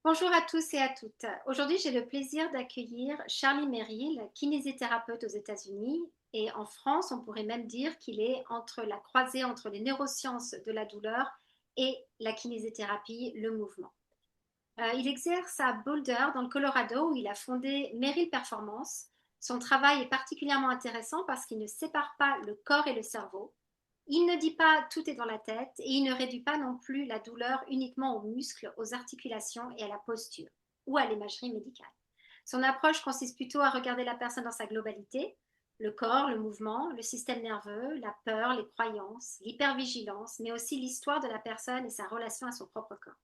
Bonjour à tous et à toutes. Aujourd'hui, j'ai le plaisir d'accueillir Charlie Merrill, kinésithérapeute aux États-Unis. Et en France, on pourrait même dire qu'il est entre la croisée entre les neurosciences de la douleur et la kinésithérapie, le mouvement. Il exerce à Boulder, dans le Colorado, où il a fondé Merrill Performance. Son travail est particulièrement intéressant parce qu'il ne sépare pas le corps et le cerveau. Il ne dit pas tout est dans la tête et il ne réduit pas non plus la douleur uniquement aux muscles, aux articulations et à la posture ou à l'imagerie médicale. Son approche consiste plutôt à regarder la personne dans sa globalité, le corps, le mouvement, le système nerveux, la peur, les croyances, l'hypervigilance, mais aussi l'histoire de la personne et sa relation à son propre corps.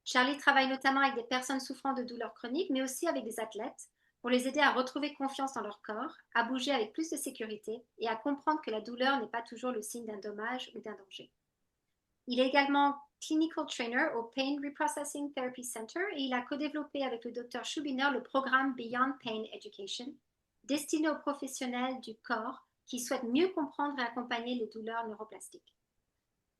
Charlie travaille notamment avec des personnes souffrant de douleurs chroniques, mais aussi avec des athlètes, pour les aider à retrouver confiance dans leur corps, à bouger avec plus de sécurité et à comprendre que la douleur n'est pas toujours le signe d'un dommage ou d'un danger. Il est également clinical trainer au Pain Reprocessing Therapy Center et il a co-développé avec le Dr Schubiner le programme Beyond Pain Education, destiné aux professionnels du corps qui souhaitent mieux comprendre et accompagner les douleurs neuroplastiques.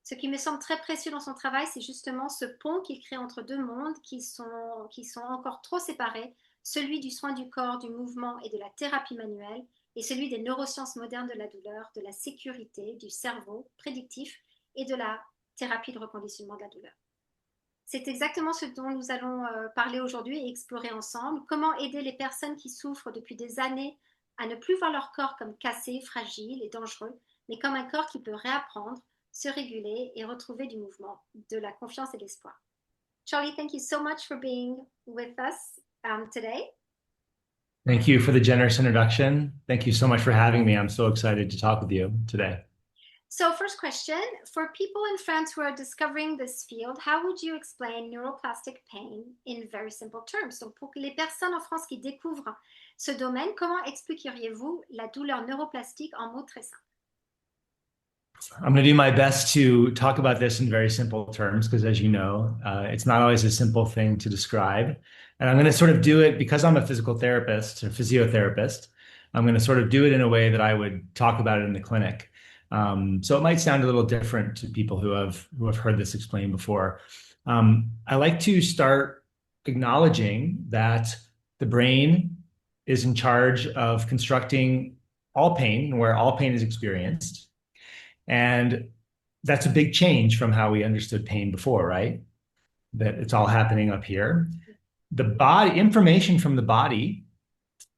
Ce qui me semble très précieux dans son travail, c'est justement ce pont qu'il crée entre deux mondes qui sont encore trop séparés, celui du soin du corps, du mouvement et de la thérapie manuelle, et celui des neurosciences modernes de la douleur, de la sécurité, du cerveau prédictif et de la thérapie de reconditionnement de la douleur. C'est exactement ce dont nous allons parler aujourd'hui et explorer ensemble, comment aider les personnes qui souffrent depuis des années à ne plus voir leur corps comme cassé, fragile et dangereux, mais comme un corps qui peut réapprendre, se réguler et retrouver du mouvement, de la confiance et de l'espoir. Charlie, thank you so much for being with us today. Thank you for the generous introduction. Thank you so much for having me. I'm so excited to talk with you today. So, first question, for people in France who are discovering this field, how would you explain neuroplastic pain in very simple terms? Donc, pour les personnes en France qui découvrent ce domaine, comment expliqueriez-vous la douleur neuroplastique en mots très simples? I'm going to do my best to talk about this in very simple terms because, as you know, it's not always a simple thing to describe. And I'm going to sort of do it because I'm a physical therapist or physiotherapist. I'm going to sort of do it in a way that I would talk about it in the clinic. So it might sound a little different to people who have heard this explained before. I like to start acknowledging that the brain is in charge of constructing all pain, where all pain is experienced. And that's a big change from how we understood pain before, right? That it's all happening up here. The body, information from the body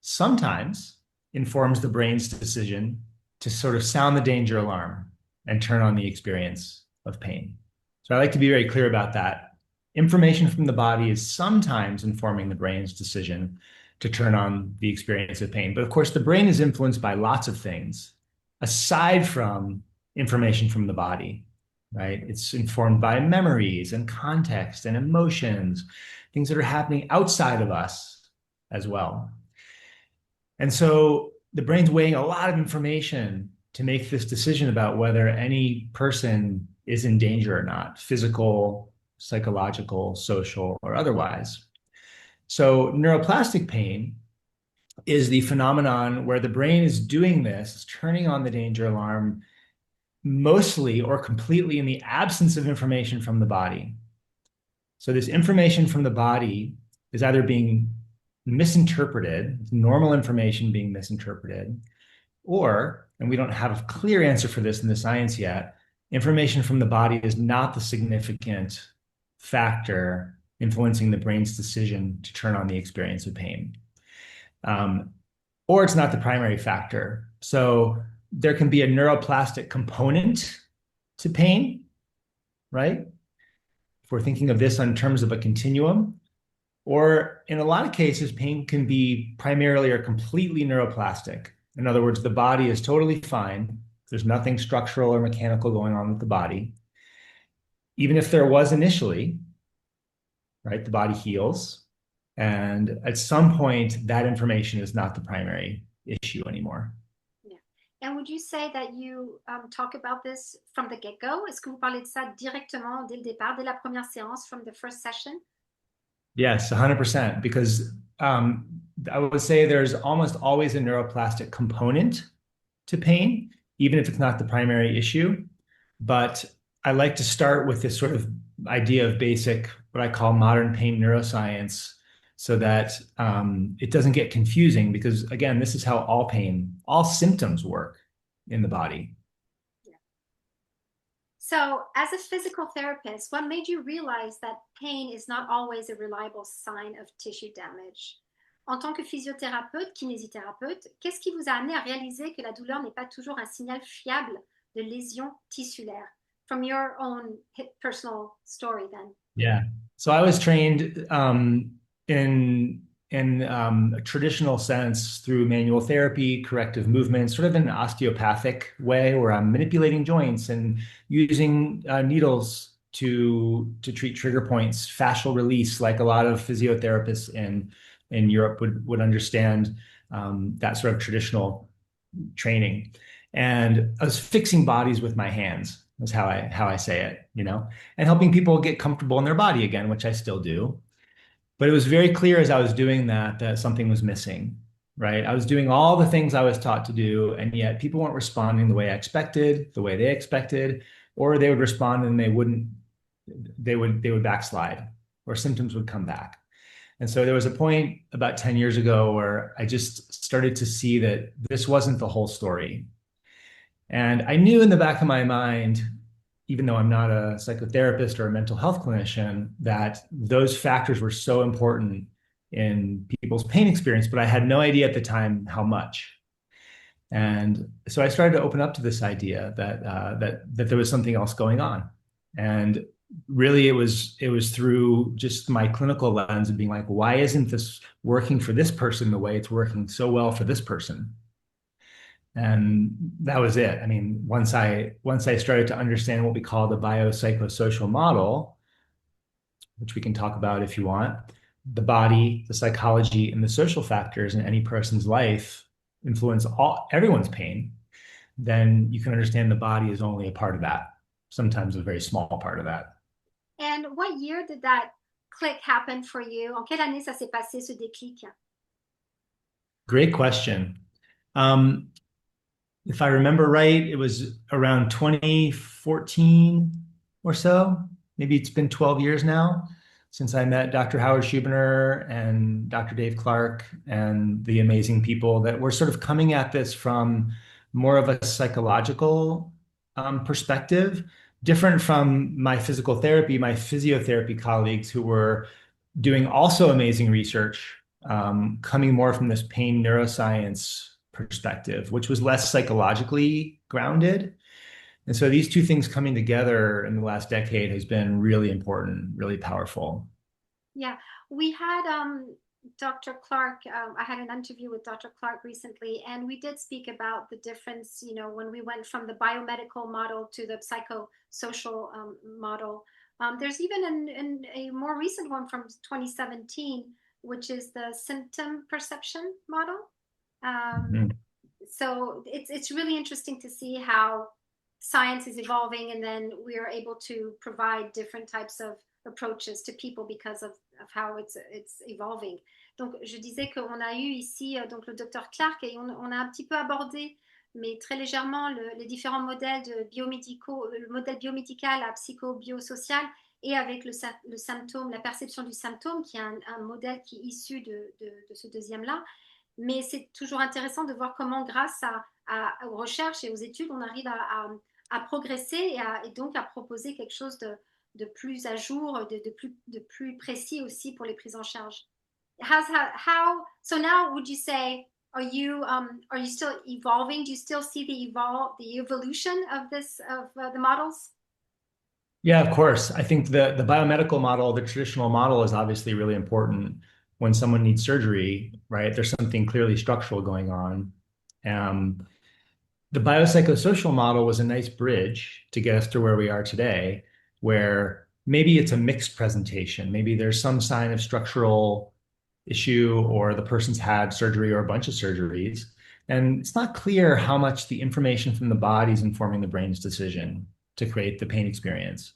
sometimes informs the brain's decision to sort of sound the danger alarm and turn on the experience of pain. So I like to be very clear about that. Information from the body is sometimes informing the brain's decision to turn on the experience of pain. But of course, the brain is influenced by lots of things aside from information from the body, right? It's informed by memories and context and emotions, things that are happening outside of us as well. And so the brain's weighing a lot of information to make this decision about whether any person is in danger or not, physical, psychological, social, or otherwise. So neuroplastic pain is the phenomenon where the brain is doing this, is turning on the danger alarm mostly or completely in the absence of information from the body. So this information from the body is either being misinterpreted, normal information being misinterpreted, or, and we don't have a clear answer for this in the science yet, information from the body is not the significant factor influencing the brain's decision to turn on the experience of pain. Or it's not the primary factor. So there can be a neuroplastic component to pain, right? If we're thinking of this in terms of a continuum, or in a lot of cases, pain can be primarily or completely neuroplastic. In other words, the body is totally fine. There's nothing structural or mechanical going on with the body. Even if there was initially, right, the body heals. And at some point, that information is not the primary issue anymore. And would you say that you talk about this from the get-go? Est-ce que vous parlez de ça directement dès le départ, dès la première séance, from the first session? Yes, 100%, because I would say there's almost always a neuroplastic component to pain, even if it's not the primary issue. But I like to start with this sort of idea of basic, what I call modern pain neuroscience, so that it doesn't get confusing. Because again, this is how all pain, all symptoms work in the body. So, as a physical therapist, what made you realize that pain is not always a reliable sign of tissue damage? En tant que physiothérapeute, kinésithérapeute, qu'est-ce qui vous a amené à réaliser que la douleur n'est pas toujours un signal fiable de lésion tissulaire? From your own personal story, then. Yeah. So I was trained in a traditional sense through manual therapy, corrective movement, sort of in an osteopathic way, where I'm manipulating joints and using needles to treat trigger points, fascial release, like a lot of physiotherapists in Europe would understand that sort of traditional training. And I was fixing bodies with my hands, is how I say it, and helping people get comfortable in their body again, which I still do. But it was very clear as I was doing that something was missing, right? I was doing all the things I was taught to do, and yet people weren't responding the way I expected, the way they expected, or they would respond and they would backslide, or symptoms would come back. And so there was a point about 10 years ago where I just started to see that this wasn't the whole story. And I knew in the back of my mind, even though I'm not a psychotherapist or a mental health clinician, that those factors were so important in people's pain experience, but I had no idea at the time how much. And so I started to open up to this idea that there was something else going on. And really it was through just my clinical lens of being like, why isn't this working for this person the way it's working so well for this person? And that was it. I mean, once I started to understand what we call the biopsychosocial model, which we can talk about if you want, the body, the psychology, and the social factors in any person's life influence everyone's pain, then you can understand the body is only a part of that, sometimes a very small part of that. And what year did that click happen for you? En quelle année ça s'est passé, ce déclic? Great question. If I remember right, it was around 2014 or so. Maybe it's been 12 years now since I met Dr. Howard Schubiner and Dr. Dave Clark and the amazing people that were sort of coming at this from more of a psychological perspective, different from my physical therapy, my physiotherapy colleagues who were doing also amazing research, coming more from this pain neuroscience perspective, which was less psychologically grounded. And so these two things coming together in the last decade has been really important, really powerful. Yeah, we had Dr. Clark. I had an interview with Dr. Clark recently, and we did speak about the difference, when we went from the biomedical model to the psychosocial model. There's even a more recent one from 2017, which is the symptom perception model. So it's really interesting to see how science is evolving, and then we are able to provide different types of approaches to people because of how it's evolving. Donc, je disais qu'on a eu ici donc le docteur Clark, et on a un petit peu abordé, mais très légèrement, les différents modèles biomédicaux, le modèle biomédical à psycho-biosocial, et avec le symptôme, la perception du symptôme, qui est un modèle qui est issu de ce deuxième-là. Mais c'est toujours intéressant de voir comment, grâce aux recherches et aux études, on arrive à progresser et donc à proposer quelque chose de plus à jour, de plus précis aussi pour les prises en charge. So now, would you say, are you still evolving? Do you still see the evolution of the models? Yeah, of course. I think the biomedical model, the traditional model, is obviously really important when someone needs surgery, right? There's something clearly structural going on. The biopsychosocial model was a nice bridge to get us to where we are today, where maybe it's a mixed presentation. Maybe there's some sign of structural issue, or the person's had surgery or a bunch of surgeries. And it's not clear how much the information from the body is informing the brain's decision to create the pain experience.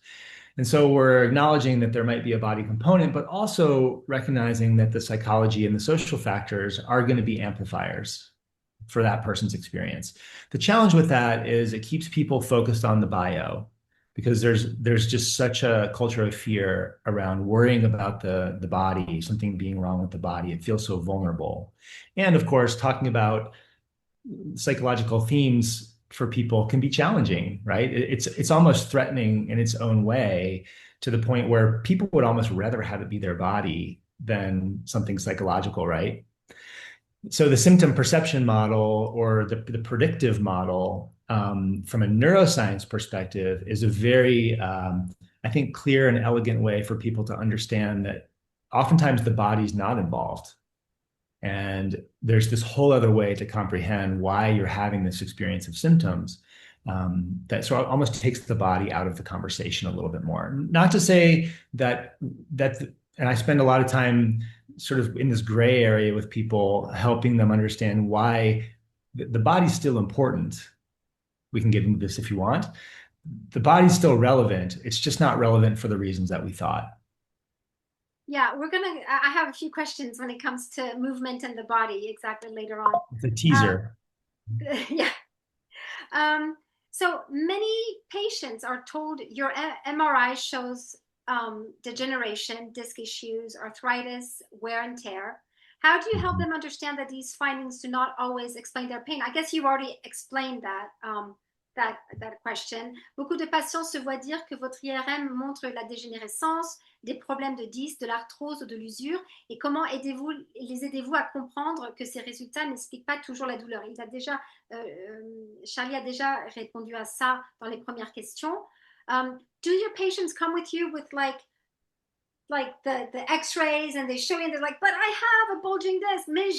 And so we're acknowledging that there might be a body component, but also recognizing that the psychology and the social factors are going to be amplifiers for that person's experience. The challenge with that is it keeps people focused on the bio, because there's just such a culture of fear around worrying about the body, something being wrong with the body. It feels so vulnerable. And of course, talking about psychological themes for people can be challenging, right? It's almost threatening in its own way to the point where people would almost rather have it be their body than something psychological, right? So the symptom perception model or the predictive model from a neuroscience perspective is a very, I think, clear and elegant way for people to understand that oftentimes the body's not involved. And there's this whole other way to comprehend why you're having this experience of symptoms that sort of almost takes the body out of the conversation a little bit more. Not to say that, and I spend a lot of time sort of in this gray area with people, helping them understand why the body's still important. We can get into this if you want. The body's still relevant. It's just not relevant for the reasons that we thought. Yeah, I have a few questions when it comes to movement and the body exactly later on. It's a teaser. Yeah. So many patients are told your MRI shows degeneration, disc issues, arthritis, wear and tear. How do you help them understand that these findings do not always explain their pain? I guess you already explained that question. Beaucoup de patients se voient dire que votre IRM montre la dégénérescence, des problèmes de disques, de l'arthrose ou de l'usure. Et comment les aidez-vous à comprendre que ces résultats n'expliquent pas toujours la douleur? Charlie a déjà répondu à ça dans les premières questions. Do your patients come with you with like the x-rays and they show you and they're like, but I have a bulging disc, mais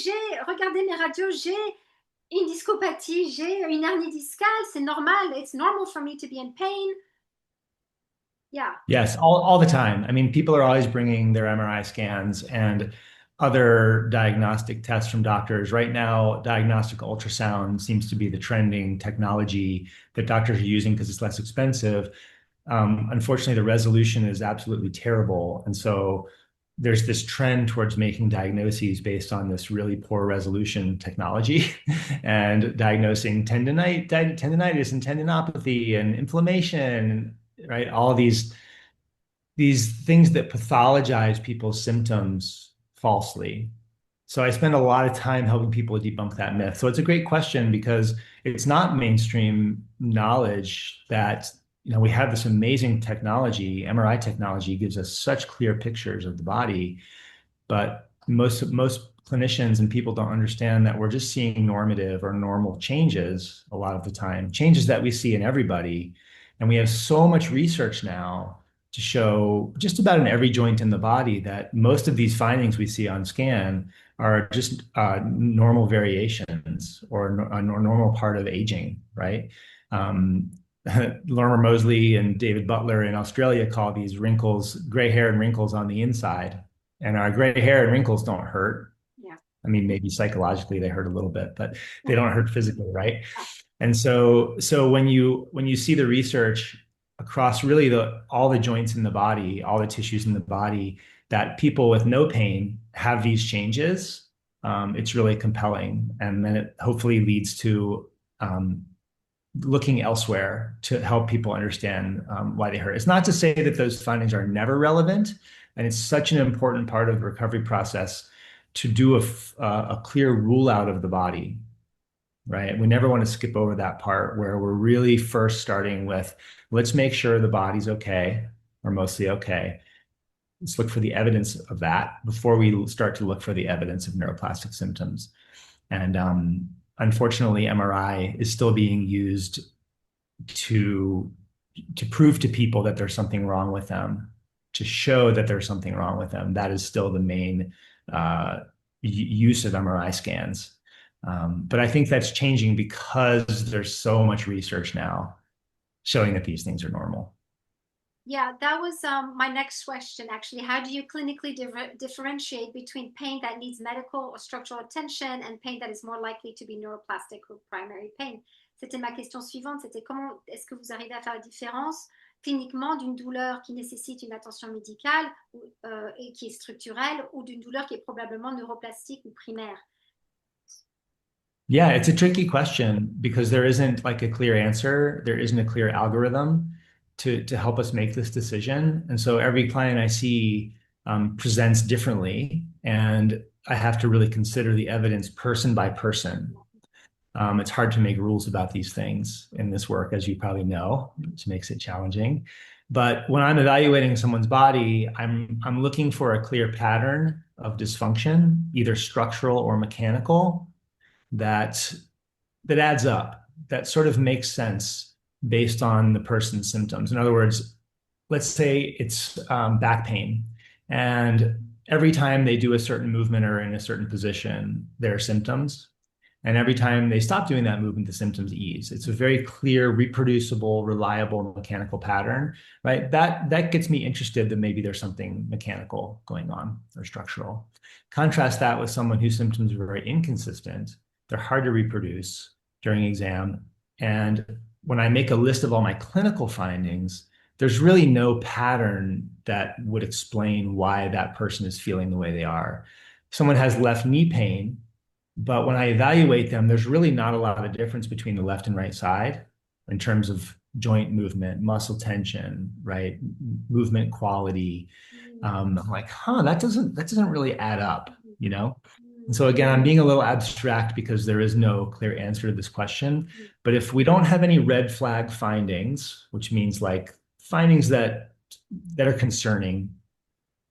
regardez mes radios, j'ai une discopathie, j'ai une hernie discale, c'est normal, it's normal for me to be in pain. Yeah. Yes, all the time. I mean, people are always bringing their MRI scans and other diagnostic tests from doctors. Right now, diagnostic ultrasound seems to be the trending technology that doctors are using because it's less expensive. Unfortunately, the resolution is absolutely terrible. And so there's this trend towards making diagnoses based on this really poor resolution technology and diagnosing tendinitis and tendinopathy and inflammation, right? All these things that pathologize people's symptoms falsely. So I spend a lot of time helping people debunk that myth. So it's a great question because it's not mainstream knowledge that we have this amazing technology. MRI technology gives us such clear pictures of the body, but most clinicians and people don't understand that we're just seeing normative or normal changes a lot of the time, changes that we see in everybody. And we have so much research now to show just about in every joint in the body that most of these findings we see on scan are just normal variations or a normal part of aging, right? Lorimer Moseley and David Butler in Australia call these wrinkles, gray hair and wrinkles on the inside. And our gray hair and wrinkles don't hurt. Yeah. I mean, maybe psychologically they hurt a little bit, but they don't hurt physically, right? And so when you see the research across really all the joints in the body, all the tissues in the body, that people with no pain have these changes, it's really compelling. And then it hopefully leads to looking elsewhere to help people understand why they hurt. It's not to say that those findings are never relevant, and it's such an important part of the recovery process to do a clear rule out of the body, right? We never want to skip over that part where we're really first starting with, let's make sure the body's okay or mostly okay. Let's look for the evidence of that before we start to look for the evidence of neuroplastic symptoms. And unfortunately, MRI is still being used to prove to people that there's something wrong with them, to show that there's something wrong with them. That is still the main use of MRI scans. But I think that's changing because there's so much research now showing that these things are normal. Yeah, that was my next question, actually. How do you clinically differentiate between pain that needs medical or structural attention and pain that is more likely to be neuroplastic or primary pain? C'était ma question suivante, c'était comment est-ce que vous arrivez à faire la différence cliniquement d'une douleur qui nécessite une attention médicale et qui est structurelle ou d'une douleur qui est probablement neuroplastique ou primaire? Yeah, it's a tricky question because there isn't like a clear answer. There isn't a clear algorithm. to help us make this decision. And so every client I see presents differently, and I have to really consider the evidence person by person. It's hard to make rules about these things in this work, as you probably know, which makes it challenging. But when I'm evaluating someone's body, I'm looking for a clear pattern of dysfunction, either structural or mechanical, that that adds up, that sort of makes sense based on the person's symptoms. In other words, let's say it's back pain, and every time they do a certain movement or in a certain position, there are symptoms. And every time they stop doing that movement, the symptoms ease. It's a very clear, reproducible, reliable mechanical pattern, right? That gets me interested that maybe there's something mechanical going on or structural. Contrast that with someone whose symptoms are very inconsistent. They're hard to reproduce during exam. And when I make a list of all my clinical findings, there's really no pattern that would explain why that person is feeling the way they are. Someone has left knee pain, but when I evaluate them, there's really not a lot of difference between the left and right side in terms of joint movement, muscle tension, right? Movement quality. I'm like, that doesn't really add up, you know? And so again, I'm being a little abstract because there is no clear answer to this question. But if we don't have any red flag findings, which means like findings that are concerning,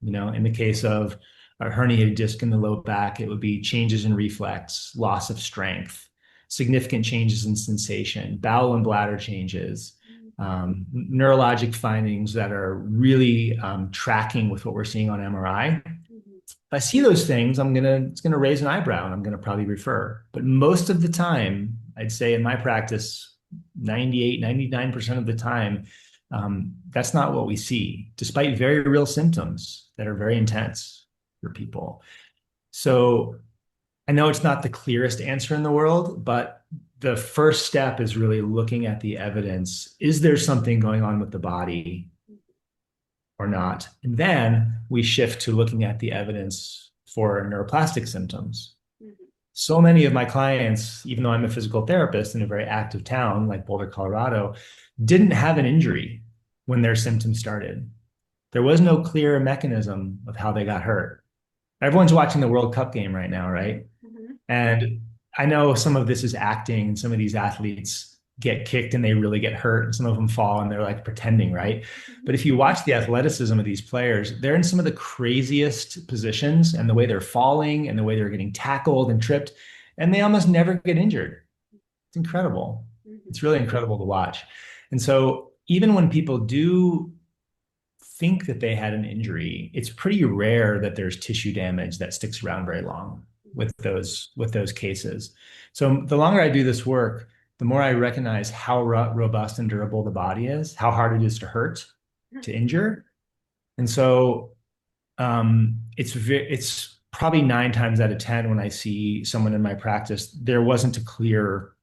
you know, in the case of a herniated disc in the low back, it would be changes in reflex, loss of strength, significant changes in sensation, bowel and bladder changes, neurologic findings that are really tracking with what we're seeing on MRI. If I see those things, it's gonna raise an eyebrow and I'm gonna probably refer. But most of the time, I'd say in my practice, 98, 99% of the time, that's not what we see, despite very real symptoms that are very intense for people. So I know it's not the clearest answer in the world, but the first step is really looking at the evidence. Is there something going on with the body or not? And then we shift to looking at the evidence for neuroplastic symptoms. So many of my clients, even though I'm a physical therapist in a very active town like Boulder, Colorado, didn't have an injury when their symptoms started. There was no clear mechanism of how they got hurt. Everyone's watching the World Cup game right now, right? And I know some of this is acting, and some of these athletes get kicked and they really get hurt, and some of them fall and they're like pretending, right? But if you watch the athleticism of these players, they're in some of the craziest positions, and the way they're falling and the way they're getting tackled and tripped, and they almost never get injured. It's incredible. It's really incredible to watch. And so even when people do think that they had an injury, it's pretty rare that there's tissue damage that sticks around very long with those cases. So the longer I do this work, the more I recognize how robust and durable the body is, how hard it is to hurt, to injure. And so it's probably 9 times out of 10 when I see someone in my practice, there wasn't a clear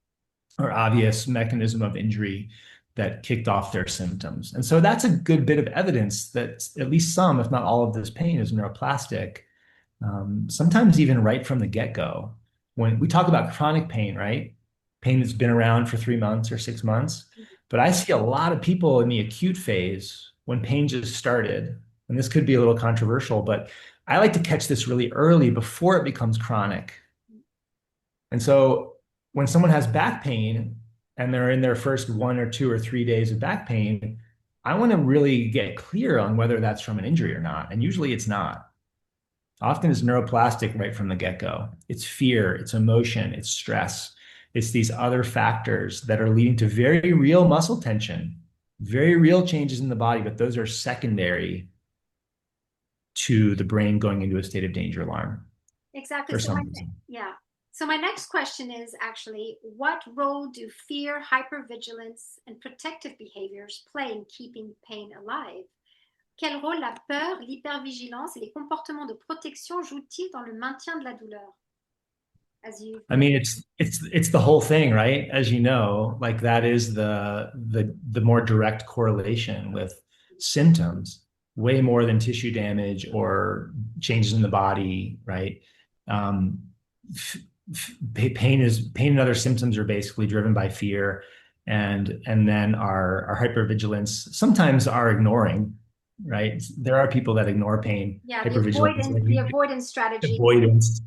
or obvious mechanism of injury that kicked off their symptoms. And so that's a good bit of evidence that at least some, if not all of this pain is neuroplastic, sometimes even right from the get-go. When we talk about chronic pain, right? Pain that's been around for 3 months or 6 months. But I see a lot of people in the acute phase when pain just started. And this could be a little controversial, but I like to catch this really early before it becomes chronic. And so when someone has back pain, and they're in their first 1 or 2 or 3 days of back pain, I want to really get clear on whether that's from an injury or not. And usually it's not. Often it's neuroplastic right from the get-go. It's fear, it's emotion, it's stress. It's these other factors that are leading to very real muscle tension, very real changes in the body, but those are secondary to the brain going into a state of danger alarm. Exactly. So my next question is actually, what role do fear, hypervigilance, and protective behaviors play in keeping pain alive? Quel rôle la peur, l'hypervigilance et les comportements de protection jouent-ils dans le maintien de la douleur? I mean, it's the whole thing, right? As you know, like that is the more direct correlation with symptoms, way more than tissue damage or changes in the body, right? Pain and other symptoms are basically driven by fear. and then our hypervigilance, sometimes our ignoring, right? There are people that ignore pain. Yeah, Hypervigilance, the avoidance strategies. avoidance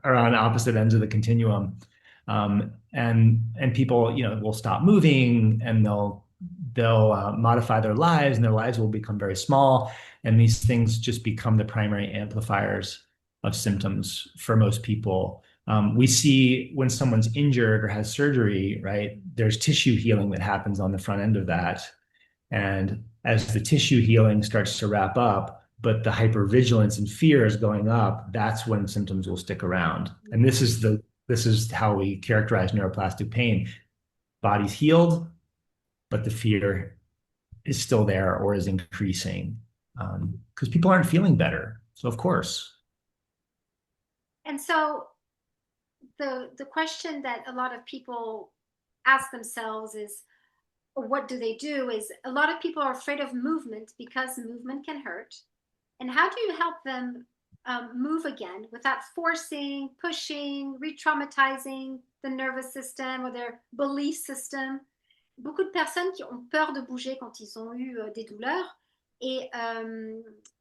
are on opposite ends of the continuum. And people, will stop moving, and they'll modify their lives, and their lives will become very small. And these things just become the primary amplifiers of symptoms for most people. We see when someone's injured or has surgery, right? There's tissue healing that happens on the front end of that. And as the tissue healing starts to wrap up, but the hypervigilance and fear is going up, that's when symptoms will stick around. And this is how we characterize neuroplastic pain. Body's healed, but the fear is still there or is increasing, because people aren't feeling better. So of course. And so the question that a lot of people ask themselves is, or what do they do, is a lot of people are afraid of movement because movement can hurt. And how do you help them move again without forcing, pushing, re-traumatizing the nervous system or their belief system? Beaucoup de personnes qui ont peur de bouger quand ils ont eu des douleurs, et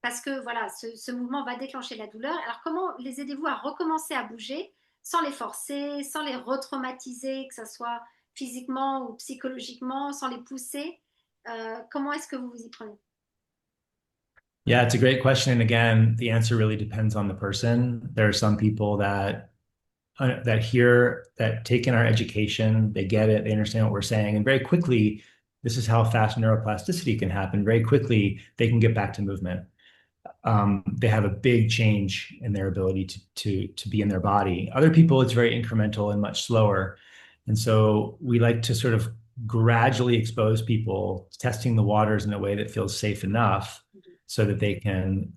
parce que voilà, ce mouvement va déclencher la douleur. Alors comment les aidez-vous à recommencer à bouger sans les forcer, sans les retraumatiser, que ce soit physiquement ou psychologiquement, sans les pousser? Comment est-ce que vous vous y prenez? Yeah, it's a great question. And again, the answer really depends on the person. There are some people that hear, that take in our education, they get it, they understand what we're saying, and very quickly, this is how fast neuroplasticity can happen. Very quickly, they can get back to movement. They have a big change in their ability to be in their body. Other people, it's very incremental and much slower. And so we like to sort of gradually expose people, testing the waters in a way that feels safe enough so that they can,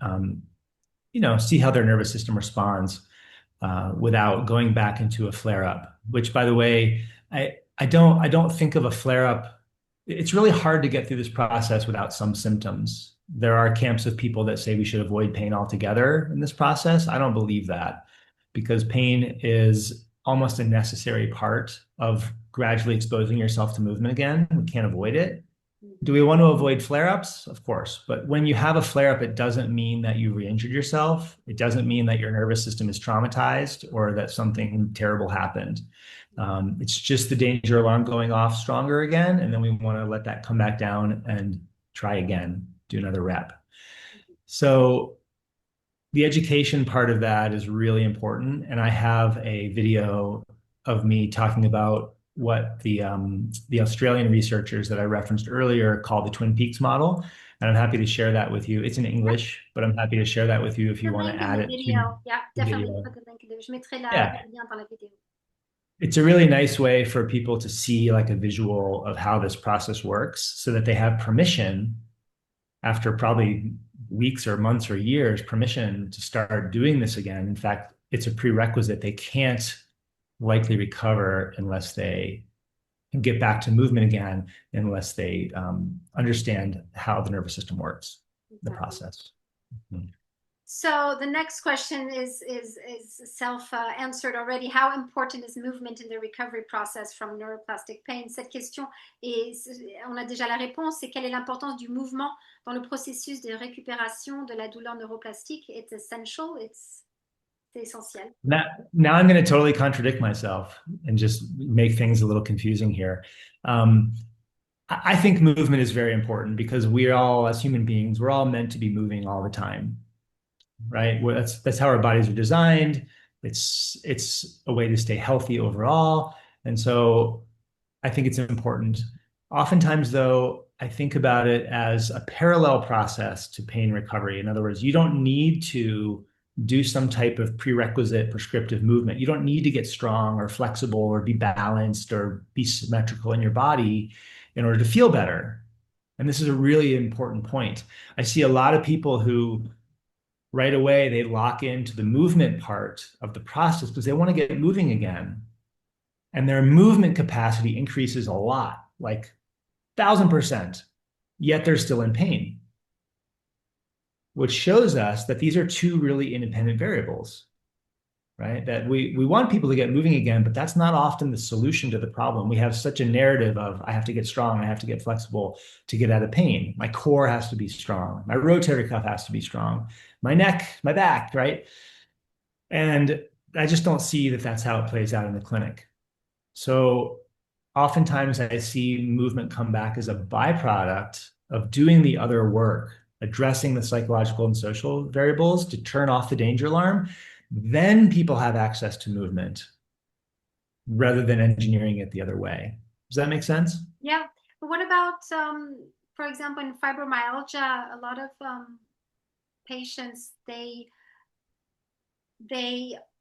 see how their nervous system responds without going back into a flare-up. Which, by the way, I don't think of a flare-up. It's really hard to get through this process without some symptoms. There are camps of people that say we should avoid pain altogether in this process. I don't believe that, because pain is almost a necessary part of gradually exposing yourself to movement again. We can't avoid it. Do we want to avoid flare-ups? Of course. But when you have a flare-up, it doesn't mean that you re-injured yourself. It doesn't mean that your nervous system is traumatized or that something terrible happened. It's just the danger alarm going off stronger again. And then we want to let that come back down and try again, do another rep. So the education part of that is really important. And I have a video of me talking about what the Australian researchers that I referenced earlier call the Twin Peaks model. And I'm happy to share that with you. It's in English, but I'm happy to share that with you if you want to add it to Yeah, the definitely video. put the link in there. Je mettrai Yeah, le lien dans la vidéo. it's a really nice way for people to see like a visual of how this process works so that they have permission after probably weeks or months or years, permission to start doing this again. In fact, it's a prerequisite. They can't likely recover unless they can get back to movement again, unless they understand how the nervous system works, the process. Mm-hmm. So the next question is self-answered already. How important is movement in the recovery process from neuroplastic pain? Cette question, et on a déjà la réponse, c'est quelle est l'importance du mouvement dans le processus de récupération de la douleur neuroplastique? It's essential, c'est essentiel. Now I'm going to totally contradict myself and just make things a little confusing here. I think movement is very important because we all, as human beings, we're all meant to be moving all the time. Right? Well, that's how our bodies are designed. It's a way to stay healthy overall. And so I think it's important. Oftentimes, though, I think about it as a parallel process to pain recovery. In other words, you don't need to do some type of prerequisite prescriptive movement. You don't need to get strong or flexible or be balanced or be symmetrical in your body in order to feel better. And this is a really important point. I see a lot of people who right away, they lock into the movement part of the process because they want to get moving again. And their movement capacity increases a lot, like 1,000%, yet they're still in pain, which shows us that these are two really independent variables. right? That we want people to get moving again, but that's not often the solution to the problem. We have such a narrative of I have to get strong, I have to get flexible to get out of pain. My core has to be strong. My rotator cuff has to be strong. My neck, my back, right? And I just don't see that that's how it plays out in the clinic. So oftentimes I see movement come back as a byproduct of doing the other work, addressing the psychological and social variables to turn off the danger alarm. Then people have access to movement rather than engineering it the other way. Does that make sense? Yeah. But what about, for example, in fibromyalgia, a lot of patients, they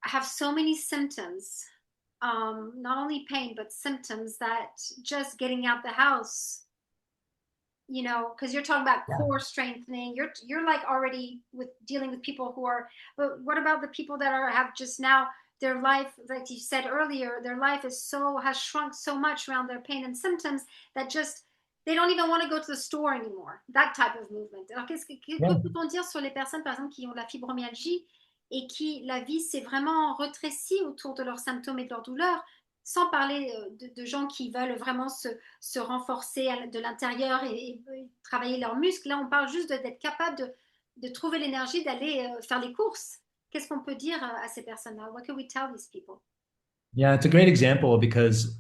have so many symptoms, not only pain, but symptoms that just getting out the house, because you're talking about Yeah. core strengthening, you're like already with dealing with people who are, but what about the people that have just now their life, like you said earlier, their life has shrunk so much around their pain and symptoms that just they don't even want to go to the store anymore. That type of movement. Alors que Yeah. peut-on dire sur les personnes par exemple qui ont la fibromyalgie et qui la vie s'est vraiment rétrécie autour de leurs symptômes et de leurs douleurs, sans parler de gens qui veulent vraiment se renforcer de l'intérieur et travailler leurs muscles. Là, on parle juste d'être capable de trouver l'énergie d'aller faire les courses. Qu'est-ce qu'on peut dire à ces personnes-là? What can we tell these people? Yeah, it's a great example because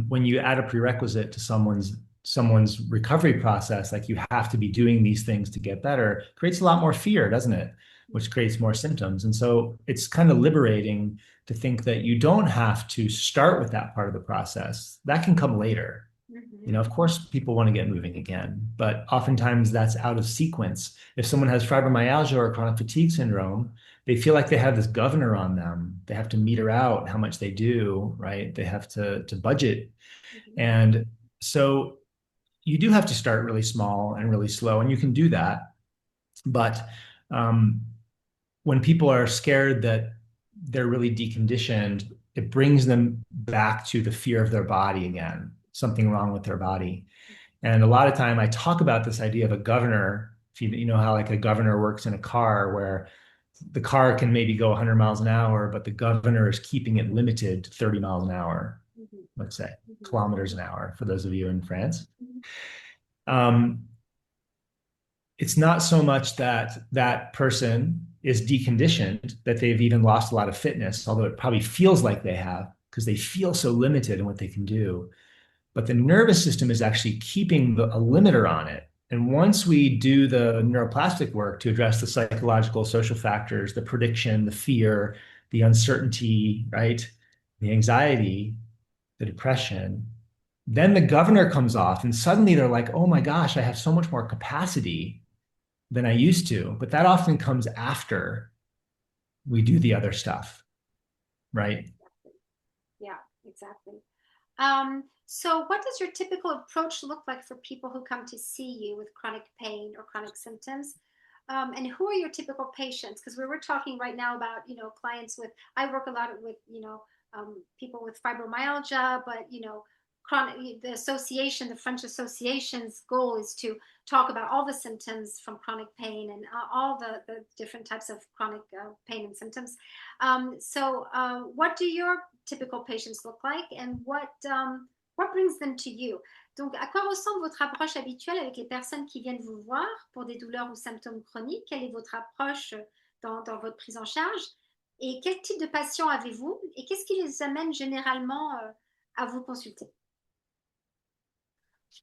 when you add a prerequisite to someone's recovery process, like you have to be doing these things to get better, it creates a lot more fear, doesn't it? Which creates more symptoms. And so it's kind of liberating to think that you don't have to start with that part of the process. That can come later. Mm-hmm. Of course, people want to get moving again, but oftentimes that's out of sequence. If someone has fibromyalgia or chronic fatigue syndrome, they feel like they have this governor on them. They have to meter out how much they do, right? They have to budget. Mm-hmm. And so you do have to start really small and really slow, and you can do that. But um, when people are scared that they're really deconditioned, it brings them back to the fear of their body again, something wrong with their body. And a lot of time I talk about this idea of a governor. If you know how like a governor works in a car where the car can maybe go 100 miles an hour, but the governor is keeping it limited to 30 miles an hour, Mm-hmm. let's say, Mm-hmm. kilometers an hour for those of you in France. Mm-hmm. Um, it's not so much that that person is deconditioned, that they've even lost a lot of fitness, although it probably feels like they have because they feel so limited in what they can do. But the nervous system is actually keeping a limiter on it. And once we do the neuroplastic work to address the psychological, social factors, the prediction, the fear, the uncertainty, right? The anxiety, the depression, then the governor comes off and suddenly they're like, oh my gosh, I have so much more capacity than I used to. But that often comes after we do the other stuff, right? Yeah, exactly. So what does your typical approach look like for people who come to see you with chronic pain or chronic symptoms? And who are your typical patients? Because we were talking right now about, clients with, I work a lot with, people with fibromyalgia, but, chronic, the French Association's goal is to talk about all the symptoms from chronic pain and all the different types of chronic pain and symptoms. So what do your typical patients look like and what brings them to you? Donc, à quoi ressemble votre approche habituelle avec les personnes qui viennent vous voir pour des douleurs ou symptômes chroniques? Quelle est votre approche dans votre prise en charge? Et quel type de patients avez-vous? Et qu'est-ce qui les amène généralement à vous consulter?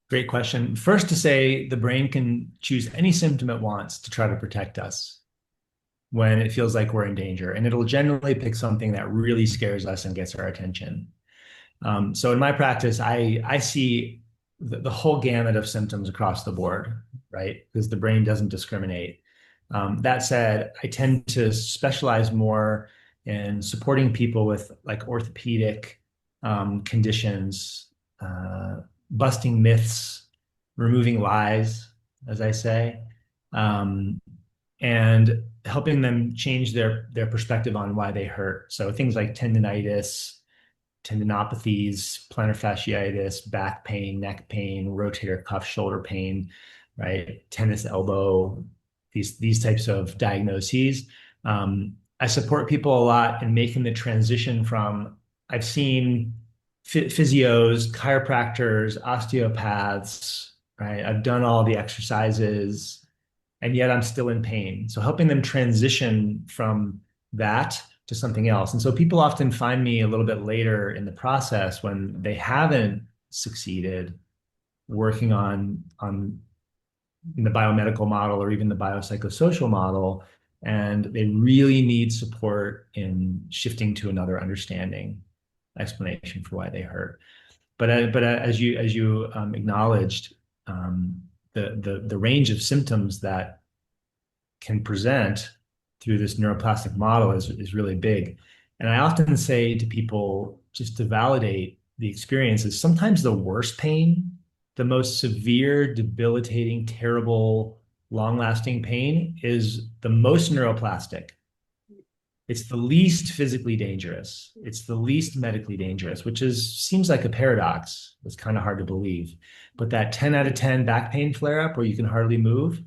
Great question. First, to say the brain can choose any symptom it wants to try to protect us when it feels like we're in danger. And it'll generally pick something that really scares us and gets our attention. So in my practice, I see the whole gamut of symptoms across the board, right? Because the brain doesn't discriminate. That said, I tend to specialize more in supporting people with like orthopedic conditions, busting myths, removing lies, as I say, and helping them change their perspective on why they hurt. So things like tendinitis, tendinopathies, plantar fasciitis, back pain, neck pain, rotator cuff, shoulder pain, right? Tennis elbow, these types of diagnoses. I support people a lot in making the transition from, I've seen physios, chiropractors, osteopaths, right? I've done all the exercises, and yet I'm still in pain. So helping them transition from that to something else. And so people often find me a little bit later in the process when they haven't succeeded working on the biomedical model or even the biopsychosocial model, and they really need support in shifting to another understanding explanation for why they hurt. But as you acknowledged, the range of symptoms that can present through this neuroplastic model is really big. And I often say to people, just to validate the experiences, sometimes the worst pain, the most severe, debilitating, terrible, long-lasting pain is the most neuroplastic. It's the least physically dangerous. It's the least medically dangerous, which seems like a paradox. It's kind of hard to believe. But that 10 out of 10 back pain flare-up where you can hardly move,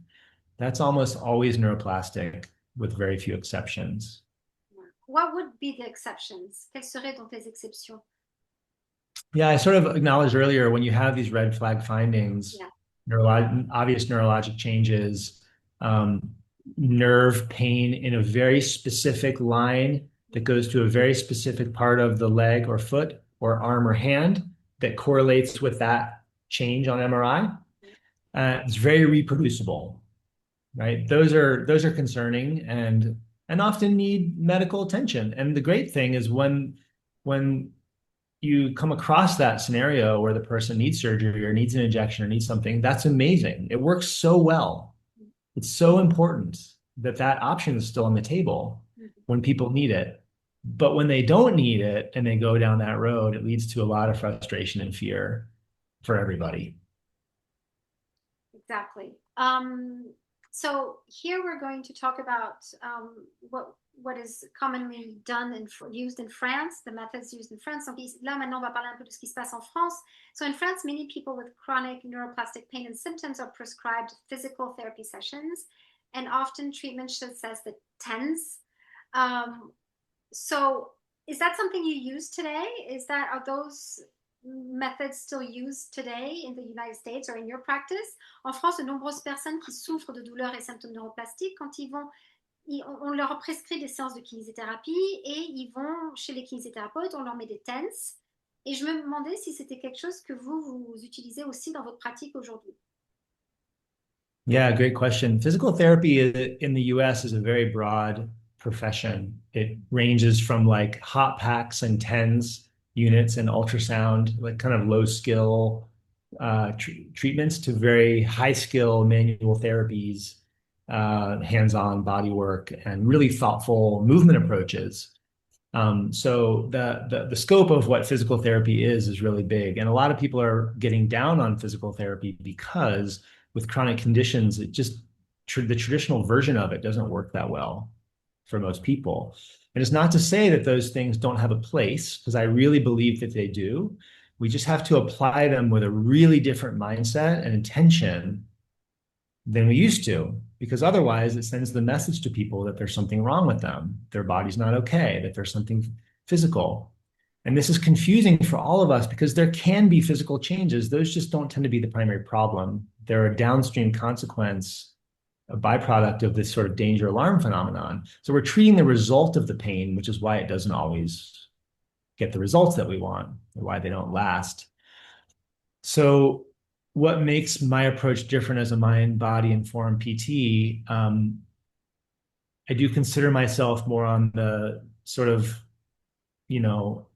that's almost always neuroplastic with very few exceptions. What would be the exceptions? Quelles seraient donc les exceptions? Yeah, I sort of acknowledged earlier when you have these red flag findings, Yeah. obvious neurologic changes, um, nerve pain in a very specific line that goes to a very specific part of the leg or foot or arm or hand that correlates with that change on MRI. It's very reproducible, right? Those are concerning and often need medical attention. And the great thing is when you come across that scenario where the person needs surgery or needs an injection or needs something, that's amazing. It works so well. It's so important that that option is still on the table when people need it. But when they don't need it and they go down that road, it leads to a lot of frustration and fear for everybody. Exactly. So here we're going to talk about what is commonly done and used in France, the methods used in France. Donc là, maintenant, on va parler un peu de ce qui se passe en France. So in France, many people with chronic neuroplastic pain and symptoms are prescribed physical therapy sessions, and often treatment says the TENS. So is that something you use today? Are those methods still used today in the United States or in your practice? En France, de nombreuses personnes qui souffrent de douleurs et symptômes neuroplastiques, quand on leur prescrit des séances de kinésithérapie et ils vont chez les kinésithérapeutes, on leur met des TENS. Et je me demandais si c'était quelque chose que vous utilisez aussi dans votre pratique aujourd'hui. Yeah, great question. Physical therapy in the US is a very broad profession. It ranges from like hot packs and TENS units and ultrasound, like kind of low skill treatments, to very high skill manual therapies, hands-on body work, and really thoughtful movement approaches. So the scope of what physical therapy is really big. And a lot of people are getting down on physical therapy because with chronic conditions, the traditional version of it doesn't work that well for most people. And it's not to say that those things don't have a place, because I really believe that they do. We just have to apply them with a really different mindset and intention than we used to, because otherwise it sends the message to people that there's something wrong with them, their body's not okay, that there's something physical. And this is confusing for all of us because there can be physical changes. Those just don't tend to be the primary problem. They're a downstream consequence, a byproduct of this sort of danger alarm phenomenon. So we're treating the result of the pain, which is why it doesn't always get the results that we want, or why they don't last. So what makes my approach different as a mind, body, informed PT? I do consider myself more on the sort of,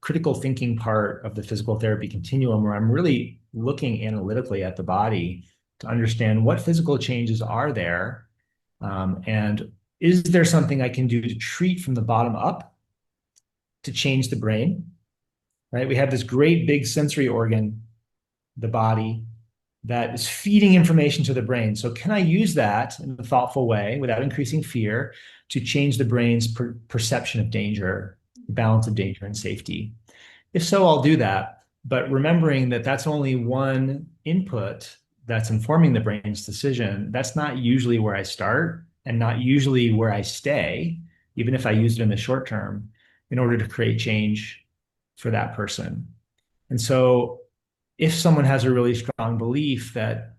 critical thinking part of the physical therapy continuum, where I'm really looking analytically at the body to understand what physical changes are there, and is there something I can do to treat from the bottom up to change the brain, right? We have this great big sensory organ, the body, that is feeding information to the brain. So can I use that in a thoughtful way without increasing fear to change the brain's perception of danger, balance of danger and safety? If so, I'll do that. But remembering that that's only one input that's informing the brain's decision, that's not usually where I start and not usually where I stay. even if I use it in the short term, in order to create change for that person. And so if someone has a really strong belief that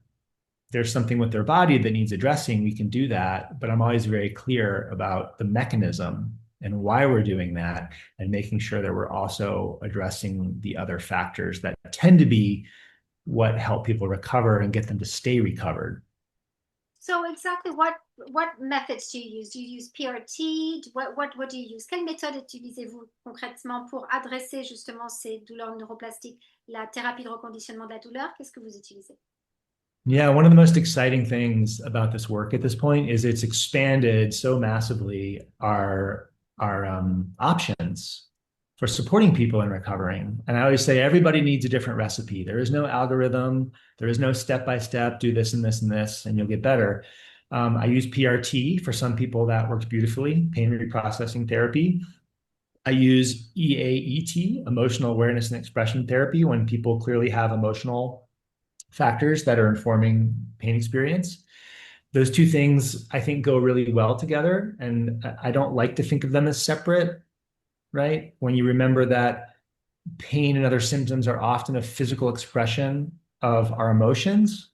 there's something with their body that needs addressing, we can do that. But I'm always very clear about the mechanism and why we're doing that, and making sure that we're also addressing the other factors that tend to be what help people recover and get them to stay recovered. So exactly what methods do you use? Do you use PRT? What do you use? Quelle méthode utilisez-vous concrètement pour adresser justement ces douleurs neuroplastiques? La thérapie de reconditionnement de la douleur, qu'est-ce que vous utilisez? Yeah, one of the most exciting things about this work at this point is it's expanded so massively our options for supporting people in recovering. And I always say everybody needs a different recipe. There is no algorithm. There is no step by step, do this and this and this, and you'll get better. I use PRT for some people that works beautifully, pain reprocessing therapy. I use EAET, emotional awareness and expression therapy, when people clearly have emotional factors that are informing pain experience. Those two things, I think, go really well together. And I don't like to think of them as separate, right? When you remember that pain and other symptoms are often a physical expression of our emotions,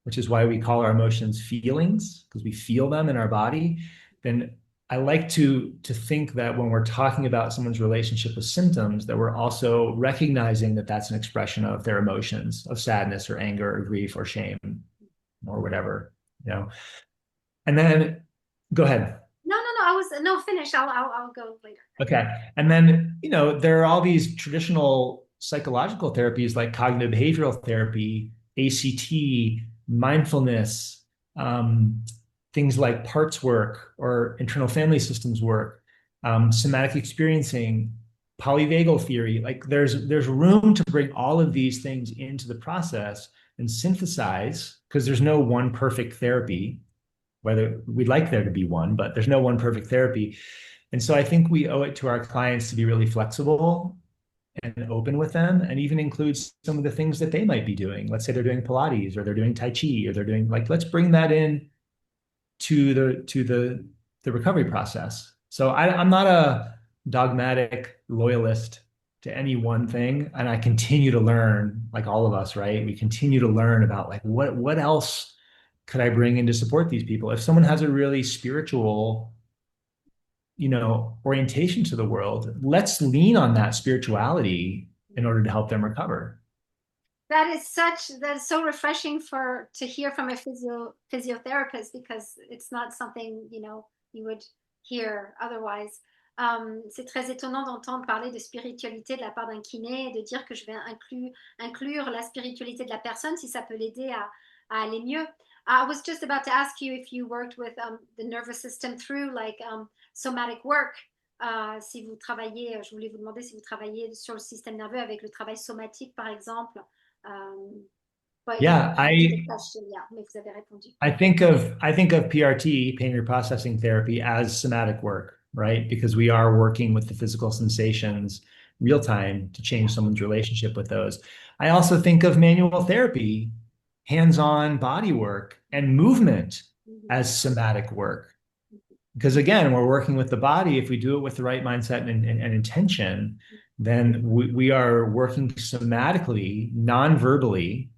which is why we call our emotions feelings, because we feel them in our body, then I like to think that when we're talking about someone's relationship with symptoms, that we're also recognizing that that's an expression of their emotions, of sadness or anger or grief or shame or whatever, you know. And then go ahead. No. I was no finish. I'll go later. Okay. And then, you know, there are all these traditional psychological therapies like cognitive behavioral therapy, ACT, mindfulness, things like parts work or internal family systems work, somatic experiencing, polyvagal theory. Like there's room to bring all of these things into the process and synthesize, because there's no one perfect therapy, whether we'd like there to be one, but there's no one perfect therapy. And so I think we owe it to our clients to be really flexible and open with them, and even include some of the things that they might be doing. Let's say they're doing Pilates or they're doing Tai Chi or they're doing, like, let's bring that in to the recovery process. So I'm not a dogmatic loyalist to any one thing, and I continue to learn, like all of us, right? We continue to learn about like what else could I bring in to support these people? If someone has a really spiritual, you know, orientation to the world, let's lean on that spirituality in order to help them recover. That is so refreshing to hear from a physiotherapist, because it's not something you would hear otherwise. C'est très étonnant d'entendre parler de spiritualité de la part d'un kiné et de dire que je vais inclure la spiritualité de la personne si ça peut l'aider à aller mieux. I was just about to ask you if you worked with the nervous system through like somatic work. Si vous travaillez, je voulais vous demander si vous travaillez sur le système nerveux avec le travail somatique, par exemple. But Yeah, the question, yeah, mais vous avez répondu. I think of PRT, pain reprocessing therapy, as somatic work, right? Because we are working with the physical sensations real time to change someone's relationship with those. I also think of manual therapy, hands-on body work and movement as somatic work. Because again, we're working with the body. If we do it with the right mindset and intention, then we are working somatically, non-verbally,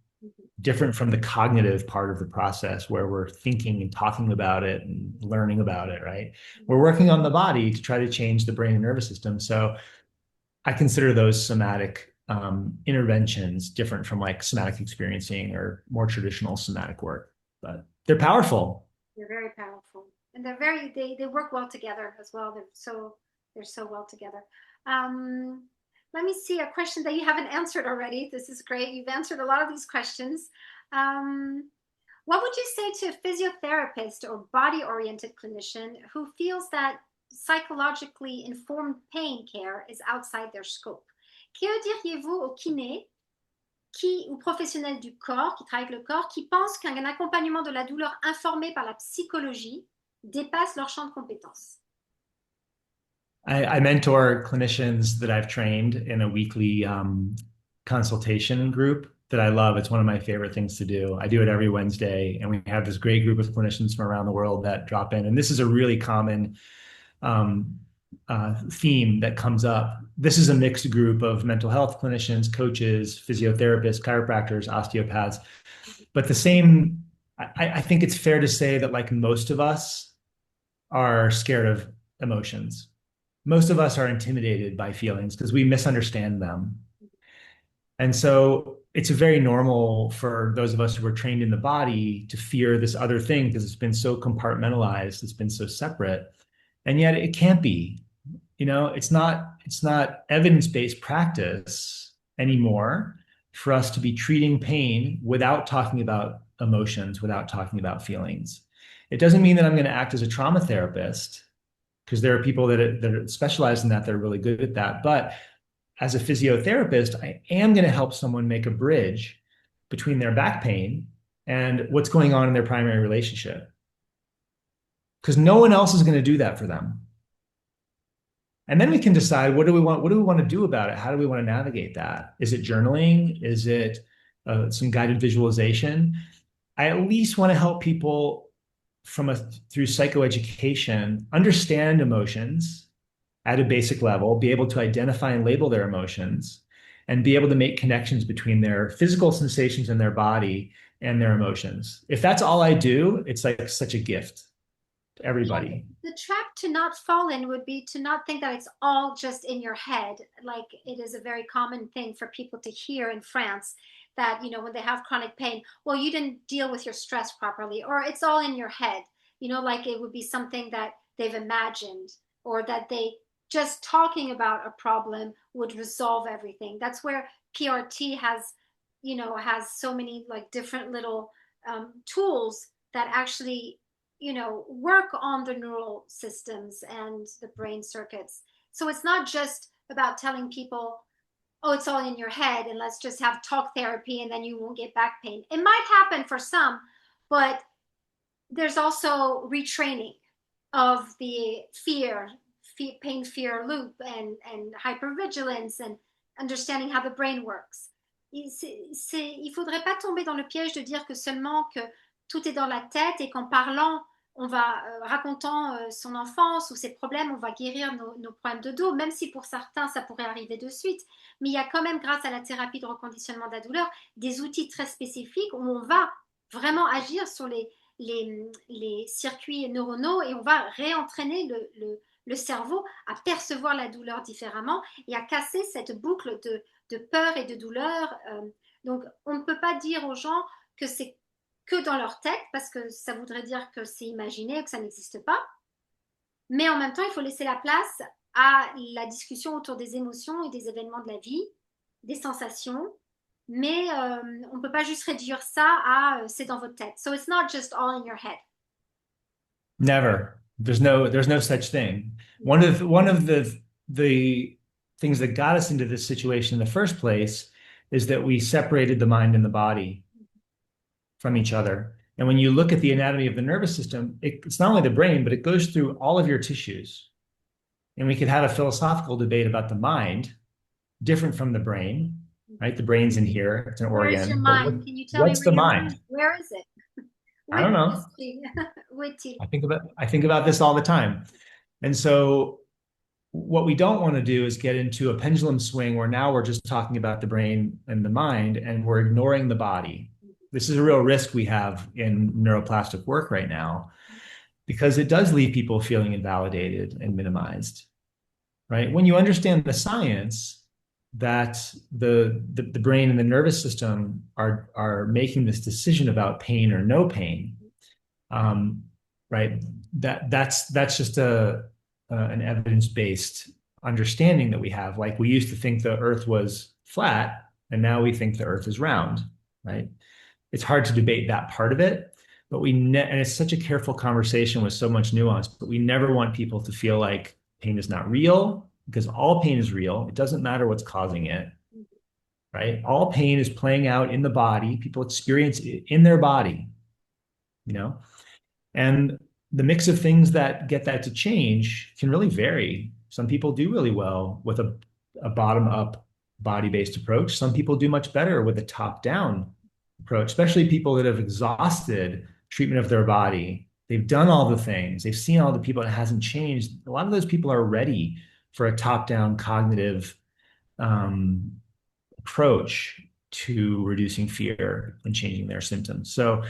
different from the cognitive part of the process where we're thinking and talking about it and learning about it, right? We're working on the body to try to change the brain and nervous system. So I consider those somatic interventions different from like somatic experiencing or more traditional somatic work, but they're powerful. They're very powerful, and they work well together as well. They're so well together. Let me see a question that you haven't answered already. This is great. You've answered a lot of these questions. What would you say to a physiotherapist or body-oriented clinician who feels that psychologically informed pain care is outside their scope? Que diriez-vous au kiné ou professionnels du corps, qui travaillent avec le corps, qui pensent qu'un accompagnement de la douleur informé par la psychologie dépasse leur champ de compétences? I mentor clinicians that I've trained in a weekly consultation group that I love. It's one of my favorite things to do. I do it every Wednesday, and we have this great group of clinicians from around the world that drop in. And this is a really common theme that comes up. This is a mixed group of mental health clinicians, coaches, physiotherapists, chiropractors, osteopaths. But the same, I think it's fair to say that, like most of us, are scared of emotions. Most of us are intimidated by feelings because we misunderstand them. And so it's very normal for those of us who are trained in the body to fear this other thing because it's been so compartmentalized, it's been so separate. And yet it can't be. It's not evidence-based practice anymore for us to be treating pain without talking about emotions, without talking about feelings. It doesn't mean that I'm going to act as a trauma therapist because there are people that specialize in that, that are really good at that. But as a physiotherapist, I am going to help someone make a bridge between their back pain and what's going on in their primary relationship. Because no one else is going to do that for them. And then we can decide, what do we want to do about it? How do we want to navigate that? Is it journaling? Is it some guided visualization? I at least want to help people through psychoeducation understand emotions at a basic level, be able to identify and label their emotions, and be able to make connections between their physical sensations in their body and their emotions. If that's all I do, it's like such a gift to everybody. The trap to not fall in would be to not think that it's all just in your head. Like it is a very common thing for people to hear in France that, when they have chronic pain, well, you didn't deal with your stress properly, or it's all in your head, like it would be something that they've imagined, or that they just talking about a problem would resolve everything. That's where PRT has so many like different little tools that actually work on the neural systems and the brain circuits. So it's not just about telling people, oh, it's all in your head and let's just have talk therapy and then you won't get back pain. It might happen for some, but there's also retraining of the pain fear loop and hypervigilance and understanding how the brain works. Il ne faudrait pas tomber dans le piège de dire que seulement que tout est dans la tête et qu'en parlant, on va, racontant son enfance ou ses problèmes, on va guérir nos problèmes de dos, même si pour certains, ça pourrait arriver de suite. Mais il y a quand même, grâce à la thérapie de reconditionnement de la douleur, des outils très spécifiques où on va vraiment agir sur les circuits neuronaux et on va réentraîner le cerveau à percevoir la douleur différemment et à casser cette boucle de peur et de douleur. Donc, on ne peut pas dire aux gens que c'est que dans leur tête, parce que ça voudrait dire que c'est imaginé, que ça n'existe pas. Mais en même temps, il faut laisser la place à la discussion autour des émotions et des événements de la vie, des sensations. Mais on ne peut pas juste réduire ça à c'est dans votre tête. So it's not just all in your head. Never. There's no such thing. One of the things that got us into this situation in the first place is that we separated the mind and the body from each other. And when you look at the anatomy of the nervous system, it's not only the brain, but it goes through all of your tissues. And we could have a philosophical debate about the mind, different from the brain, right? The brain's in here, it's an organ. Where's your mind? Can you tell me what's the mind? Where is it? I don't know. I think about this all the time. And so what we don't want to do is get into a pendulum swing where now we're just talking about the brain and the mind and we're ignoring the body. This is a real risk we have in neuroplastic work right now because it does leave people feeling invalidated and minimized, right? When you understand the science that the brain and the nervous system are making this decision about pain or no pain, right? That's just an evidence-based understanding that we have. Like we used to think the earth was flat and now we think the earth is round, right? It's hard to debate that part of it, but and it's such a careful conversation with so much nuance, but we never want people to feel like pain is not real because all pain is real. It doesn't matter what's causing it, right? All pain is playing out in the body. People experience it in their body, and the mix of things that get that to change can really vary. Some people do really well with a bottom-up body-based approach. Some people do much better with a top-down approach, especially people that have exhausted treatment of their body they've done all the things, they've seen all the people, and it hasn't changed. A lot of those people are ready for a top-down cognitive um, approach to reducing fear and changing their symptoms. So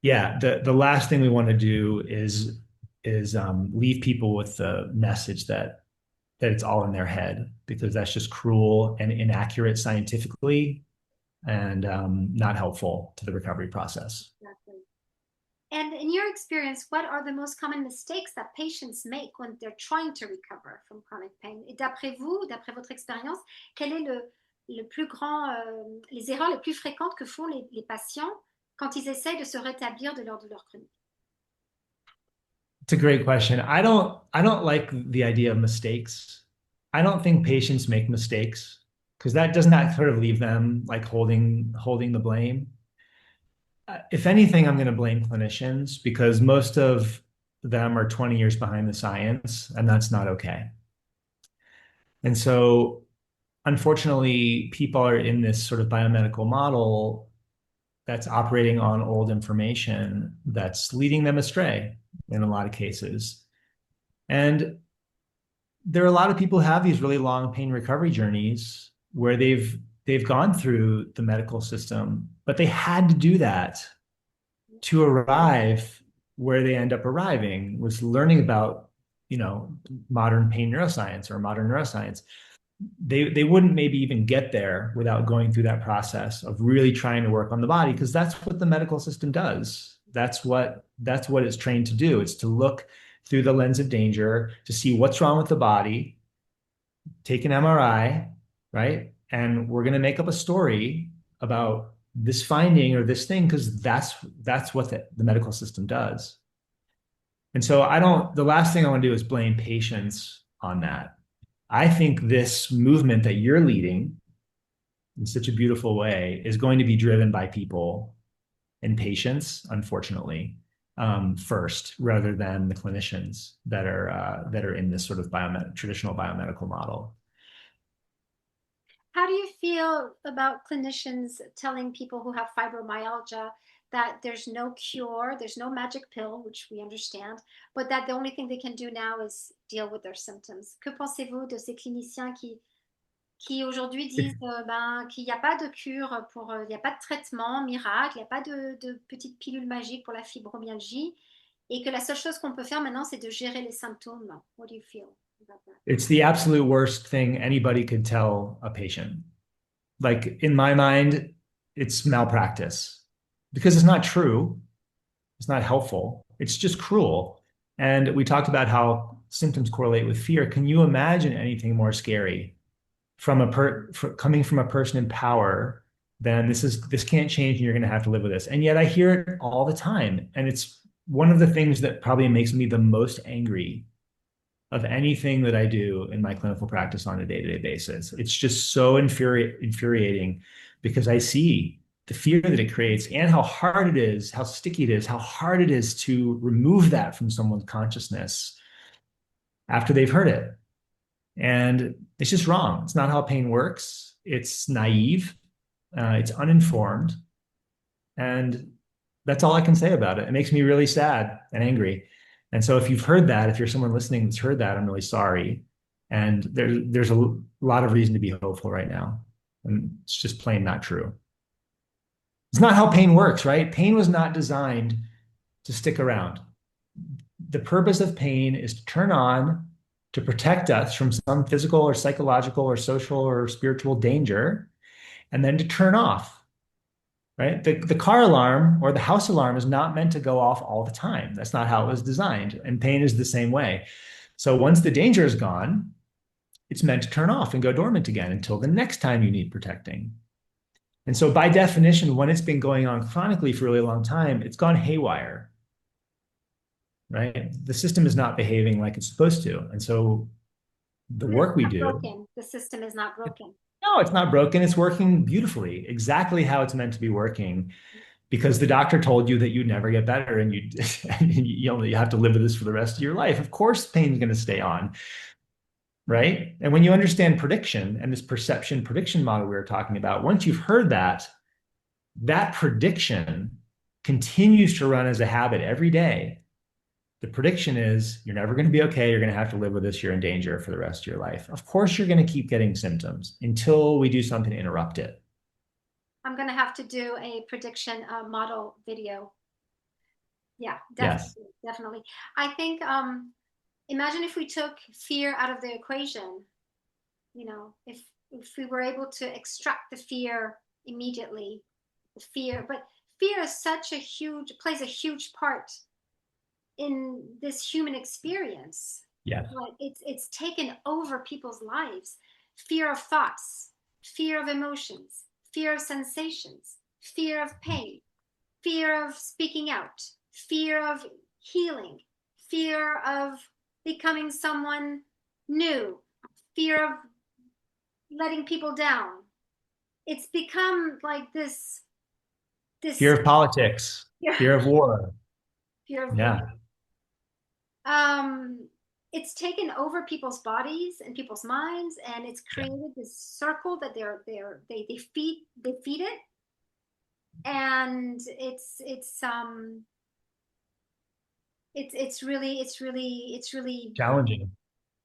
yeah, the last thing we want to do is leave people with the message that it's all in their head, because that's just cruel and inaccurate scientifically, and not helpful to the recovery process. Exactly. And in your experience, what are the most common mistakes that patients make when they're trying to recover from chronic pain? Et d'après vous, d'après votre expérience, quel est le plus grand, les erreurs les plus fréquentes que font les patients quand ils essayent de se rétablir de leur douleur chronique? It's a great question. I don't like the idea of mistakes. I don't think patients make mistakes, because that does not sort of leave them like holding the blame. If anything, I'm going to blame clinicians, because most of them are 20 years behind the science, and that's not okay. And so, unfortunately, people are in this sort of biomedical model that's operating on old information that's leading them astray in a lot of cases. And there are a lot of people who have these really long pain recovery journeys where they've gone through the medical system, but they had to do that to arrive where they end up arriving, was learning about, modern pain neuroscience or modern neuroscience. They wouldn't maybe even get there without going through that process of really trying to work on the body, because that's what the medical system does. That's what it's trained to do. It's to look through the lens of danger to see what's wrong with the body, take an MRI, right? And we're going to make up a story about this finding or this thing, because that's what the medical system does. And so the last thing I want to do is blame patients on that. I think this movement that you're leading in such a beautiful way is going to be driven by people and patients, unfortunately, first, rather than the clinicians that are in this sort of traditional biomedical model. How do you feel about clinicians telling people who have fibromyalgia that there's no cure, there's no magic pill, which we understand, but that the only thing they can do now is deal with their symptoms? Que pensez-vous de ces cliniciens qui aujourd'hui disent qu'il n'y a pas de cure, il n'y a pas de traitement miracle, il n'y a pas de petite pilule magique pour la fibromyalgie, et que la seule chose qu'on peut faire maintenant, c'est de gérer les symptômes? What do you feel about that? It's the absolute worst thing anybody could tell a patient. Like, in my mind, it's malpractice, because it's not true. It's not helpful. It's just cruel. And we talked about how symptoms correlate with fear. Can you imagine anything more scary coming from a person in power than this can't change and you're going to have to live with this? And yet I hear it all the time. And it's one of the things that probably makes me the most angry of anything that I do in my clinical practice on a day-to-day basis. It's just so infuriating, because I see the fear that it creates and how hard it is, how sticky it is, how hard it is to remove that from someone's consciousness after they've heard it. And it's just wrong. It's not how pain works. It's naive. It's uninformed. And that's all I can say about it. It makes me really sad and angry. And so if you've heard that, if you're someone listening that's heard that, I'm really sorry. And there's a lot of reason to be hopeful right now. And it's just plain not true. It's not how pain works, right? Pain was not designed to stick around. The purpose of pain is to turn on, to protect us from some physical or psychological or social or spiritual danger, and then to turn off. Right? The car alarm or the house alarm is not meant to go off all the time. That's not how it was designed. And pain is the same way. So once the danger is gone, it's meant to turn off and go dormant again until the next time you need protecting. And so by definition, when it's been going on chronically for a really long time, it's gone haywire. Right? The system is not behaving like it's supposed to. And so the work we do. Broken. The system is not broken. No, it's not broken. It's working beautifully, exactly how it's meant to be working, because the doctor told you that you'd never get better, and you have to live with this for the rest of your life. Of course, pain's going to stay on, right? And when you understand prediction and this perception prediction model we were talking about, once you've heard that prediction continues to run as a habit every day. The prediction is you're never going to be okay. You're going to have to live with this. You're in danger for the rest of your life. Of course, you're going to keep getting symptoms until we do something to interrupt it. I'm going to have to do a prediction model video. Yeah, Yes. definitely, definitely. I think imagine if we took fear out of the equation. If we were able to extract the fear immediately, the fear, but fear is such a huge plays a huge part in this human experience. Yes. But it's taken over people's lives. Fear of thoughts, fear of emotions, fear of sensations, fear of pain, fear of speaking out, fear of healing, fear of becoming someone new, fear of letting people down. It's become like this Fear of politics, fear, fear of war. fear of war. Yeah. It's taken over people's bodies and people's minds, and it's Yeah. created this circle that they feed it, and it's really Challenging.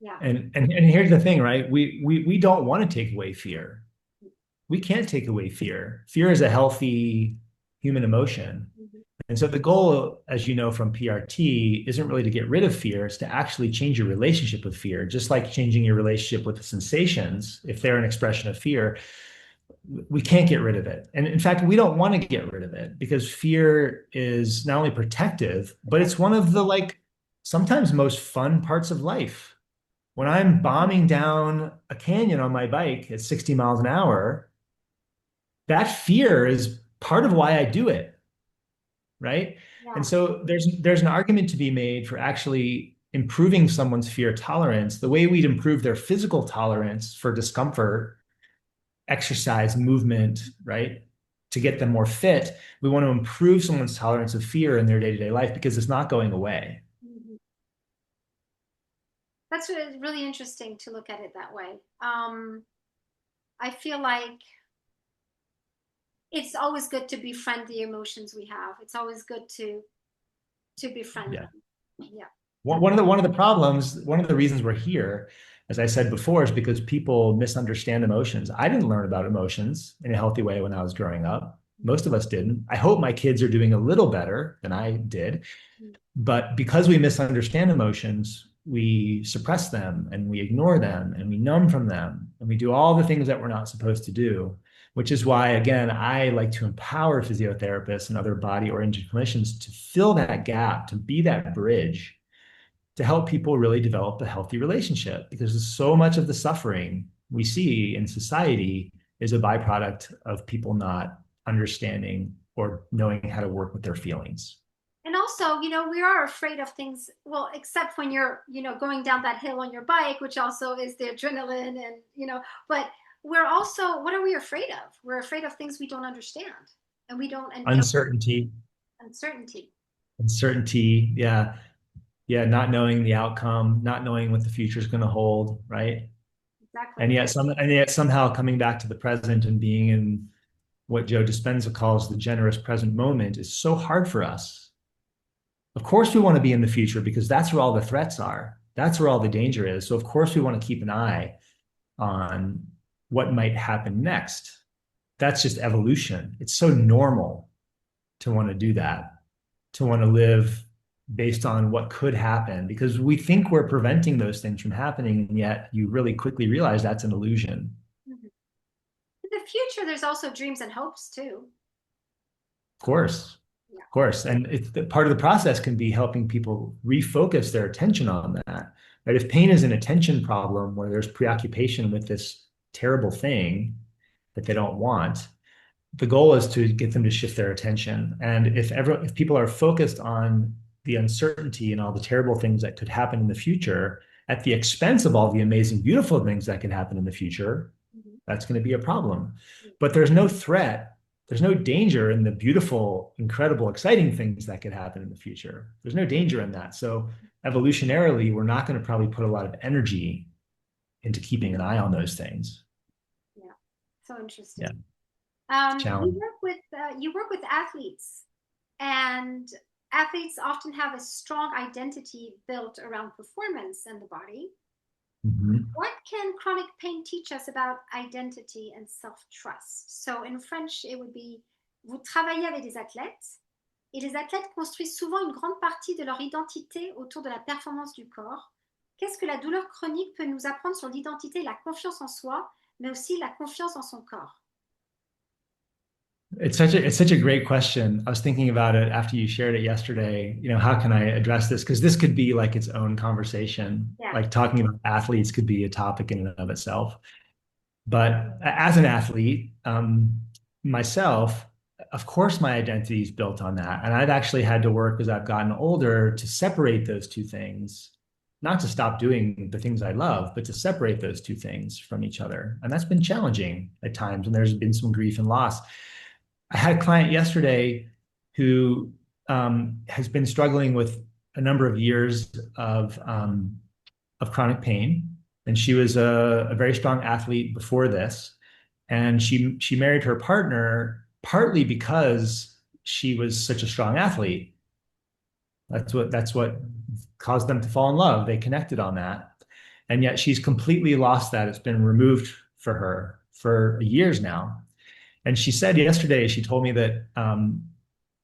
yeah. And here's the thing, right? We don't want to take away fear. We can't take away fear. Fear is a healthy human emotion. Mhm. And so the goal, as you know from PRT, isn't really to get rid of fear, it's to actually change your relationship with fear, just like changing your relationship with the sensations. If they're an expression of fear, we can't get rid of it. And in fact, we don't want to get rid of it because fear is not only protective, but it's one of the sometimes most fun parts of life. When I'm bombing down a canyon on my bike at 60 miles an hour, that fear is part of why I do it, right? And Yeah. so there's an argument to be made for actually improving someone's fear tolerance the way we'd improve their physical tolerance for discomfort, exercise, movement, right? To get them more fit, we want to improve someone's tolerance of fear in their day-to-day life because it's not going away. Mhm. That's really interesting to look at it that way. I feel like it's always good to befriend the emotions we have. It's always good to befriend Yeah. them. Yeah. One of the problems, one of the reasons we're here, as I said before, is because people misunderstand emotions. I didn't learn about emotions in a healthy way when I was growing up. Most of us didn't. I hope my kids are doing a little better than I did. But because we misunderstand emotions, we suppress them and we ignore them and we numb from them and we do all the things that we're not supposed to do, which is why, again, I like to empower physiotherapists and other body oriented clinicians to fill that gap, to be that bridge to help people really develop a healthy relationship because so much of the suffering we see in society is a byproduct of people not understanding or knowing how to work with their feelings. And also, we are afraid of things, well, except when you're, going down that hill on your bike, which also is the adrenaline but we're also, what are we afraid of? We're afraid of things we don't understand and we don't Uncertainty, uncertainty. uncertainty, yeah, yeah, not knowing the outcome, not knowing what the future is going to hold, right? Exactly. And yet somehow coming back to the present and being in what Joe Dispenza calls the generous present moment is so hard for us. Of course, we want to be in the future because that's where all the threats are. That's where all the danger is. So, of course, we want to keep an eye on what might happen next. That's just evolution. It's so normal to want to do that, to want to live based on what could happen because we think we're preventing those things from happening. And yet you really quickly realize that's an illusion. Mhm. In the future, there's also dreams and hopes too. Of course. Yeah. Of course. And it's part of the process can be helping people refocus their attention on that. Right? If pain is an attention problem where there's preoccupation with this terrible thing that they don't want, the goal is to get them to shift their attention. And if people are focused on the uncertainty and all the terrible things that could happen in the future at the expense of all the amazing, beautiful things that could happen in the future, Mhm. that's going to be a problem. But there's no threat, there's no danger in the beautiful, incredible, exciting things that could happen in the future. There's no danger in that. So evolutionarily, we're not going to probably put a lot of energy into keeping an eye on those things. Yeah. So Yeah, interesting. it's a challenge. You work with athletes, and athletes often have a strong identity built around performance and the body. Mhm. What can chronic pain teach us about identity and self-trust? So in French, it would be, vous travaillez avec des athlètes et les athlètes construisent souvent une grande partie de leur identité autour de la performance du corps. Qu'est-ce que la douleur chronique peut nous apprendre sur l'identité et la confiance en soi, mais aussi la confiance en son corps? It's such a great question. I was thinking about it after you shared it yesterday. How can I address this? Because this could be like its own conversation. Yeah. Like talking about athletes could be a topic in and of itself. But as an athlete, myself, of course, my identity is built on that. And I've actually had to work as I've gotten older to separate those two things, not to stop doing the things I love, but to separate those two things from each other. And that's been challenging at times. And there's been some grief and loss. I had a client yesterday who has been struggling with a number of years of chronic pain, and she was a very strong athlete before this, and she married her partner partly because she was such a strong athlete. That's what caused them to fall in love. They connected on that, and yet she's completely lost that. It's been removed for her for years now. And she said yesterday, she told me that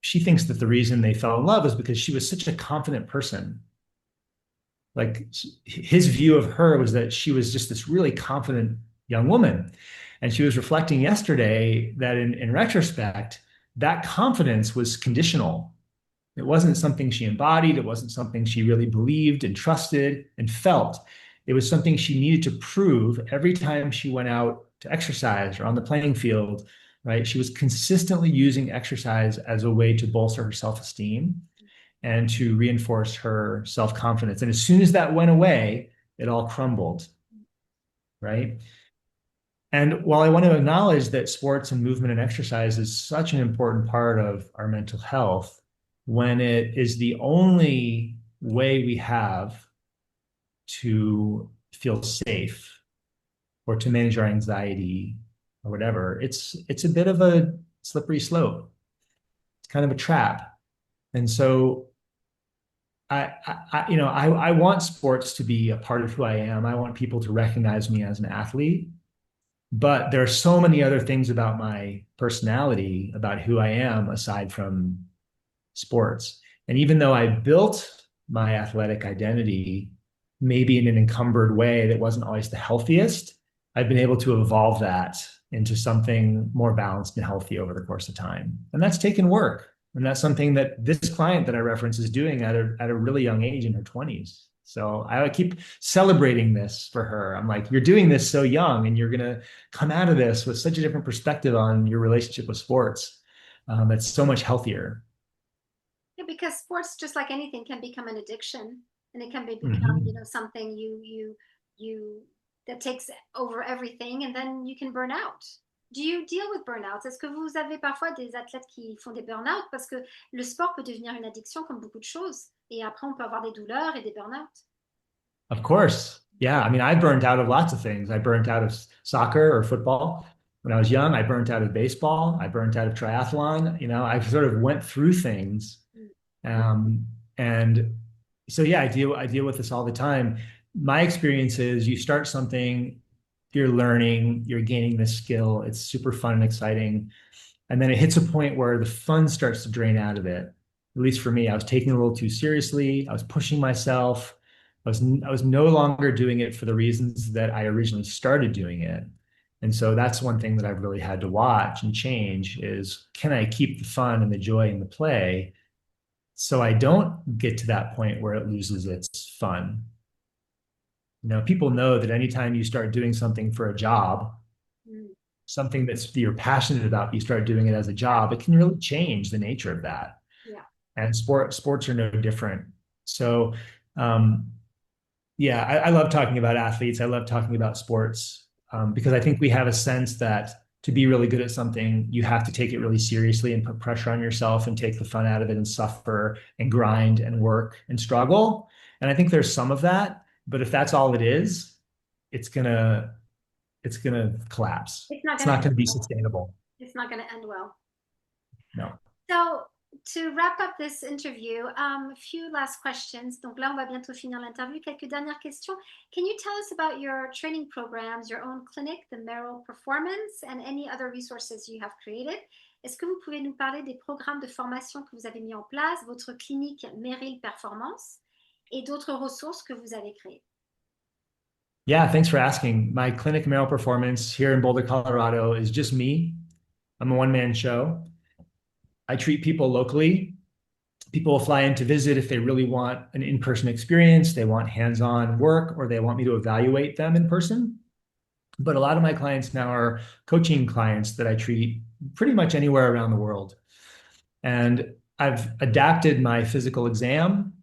she thinks that the reason they fell in love is because she was such a confident person. Like his view of her was that she was just this really confident young woman. And she was reflecting yesterday that in retrospect, that confidence was conditional. It wasn't something she embodied. It wasn't something she really believed and trusted and felt. It was something she needed to prove every time she went out to exercise or on the playing field, right? She was consistently using exercise as a way to bolster her self-esteem and to reinforce her self-confidence. And as soon as that went away, it all crumbled, right? And while I want to acknowledge that sports and movement and exercise is such an important part of our mental health, when it is the only way we have to feel safe or to manage our anxiety or whatever, it's a bit of a slippery slope. It's kind of a trap. And so I want sports to be a part of who I am. I want people to recognize me as an athlete. But there are so many other things about my personality, about who I am, aside from sports. And even though I built my athletic identity, maybe in an encumbered way that wasn't always the healthiest, I've been able to evolve that into something more balanced and healthy over the course of time. And that's taken work. And that's something that this client that I reference is doing at a really young age in her 20s. So I keep celebrating this for her. I'm like, you're doing this so young, and you're going to come out of this with such a different perspective on your relationship with sports. It's so much healthier. Yeah, because sports, just like anything, can become an addiction, and it can become, Mhm. something you that takes over everything, and then you can burn out. Do you deal with burnout? Est-ce que vous avez parfois des athlètes qui font des burn-out? Parce que le sport peut devenir une addiction comme beaucoup de choses. Et après, on peut avoir des douleurs et des burn-out. Of course. Yeah. I mean, I burned out of lots of things. I burnt out of soccer or football when I was young. I burnt out of baseball. I burnt out of triathlon. I sort of went through things. Mm. Um, and so, yeah, I deal with this all the time. My experience is you start something, you're learning, you're gaining this skill. It's super fun and exciting. And then it hits a point where the fun starts to drain out of it. At least for me, I was taking it a little too seriously. I was pushing myself. I was no longer doing it for the reasons that I originally started doing it. And so that's one thing that I've really had to watch and change is, can I keep the fun and the joy and the play so I don't get to that point where it loses its fun? People know that anytime you start doing something for a job, Mm. something that you're passionate about, you start doing it as a job, it can really change the nature of that. Yeah. And sports are no different. So, yeah, I love talking about athletes. I love talking about sports because I think we have a sense that to be really good at something, you have to take it really seriously and put pressure on yourself and take the fun out of it and suffer and grind and work and struggle. And I think there's some of that, but if that's all it is, it's gonna it's gonna collapse. It's not It's going to not end gonna be well. sustainable. It's not going to end well. No. So to wrap up this interview, a few last questions. Donc là, on va bientôt finir l'interview. Quelques dernières questions. Can you tell us about your training programs, your own clinic, the Merrill Performance, and any other resources you have created? Est-ce que vous pouvez nous parler des programmes de formation que vous avez mis en place, votre clinique Merrill Performance et d'autres ressources que vous avez créées? Yeah, thanks for asking. My clinic, Merrill Performance, here in Boulder, Colorado, is just me. I'm a one-man show. I treat people locally. People will fly in to visit if they really want an in-person experience, they want hands-on work, or they want me to evaluate them in person. But a lot of my clients now are coaching clients that I treat pretty much anywhere around the world. And I've adapted my physical exam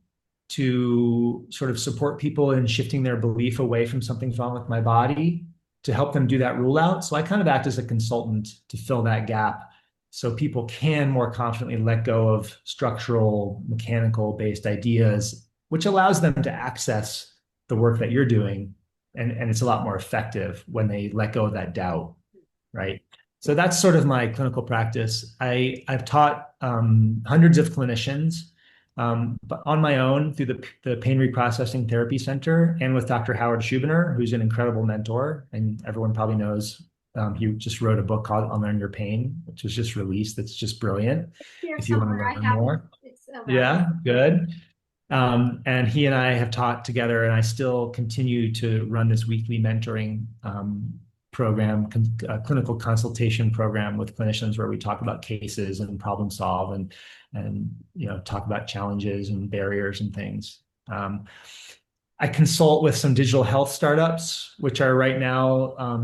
to sort of support people in shifting their belief away from something's wrong with my body to help them do that rule out. So I kind of act as a consultant to fill that gap so people can more confidently let go of structural, mechanical based ideas, which allows them to access the work that you're doing. And it's a lot more effective when they let go of that doubt, right? So that's sort of my clinical practice. I've taught hundreds of clinicians, but on my own through the Pain Reprocessing Therapy Center and with Dr. Howard Schubiner, who's an incredible mentor, and everyone probably knows. He just wrote a book called Unlearn Your Pain, which was just released. That's just brilliant. Here If you want to somewhere, I learn have it. more. It's around. Yeah, good. And he and I have taught together, and I still continue to run this weekly mentoring program, clinical consultation program with clinicians where we talk about cases and problem solve and talk about challenges and barriers and things. I consult with some digital health startups, which are right now,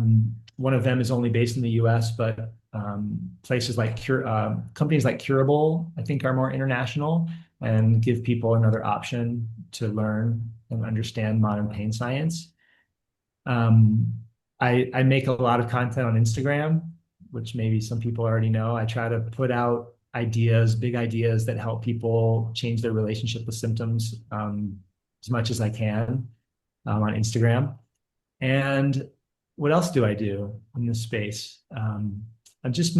one of them is only based in the US, but places like companies like Curable, I think, are more international and give people another option to learn and understand modern pain science. I make a lot of content on Instagram, which maybe some people already know. I try to put out ideas, big ideas that help people change their relationship with symptoms as much as I can on Instagram. And what else do I do in this space? I just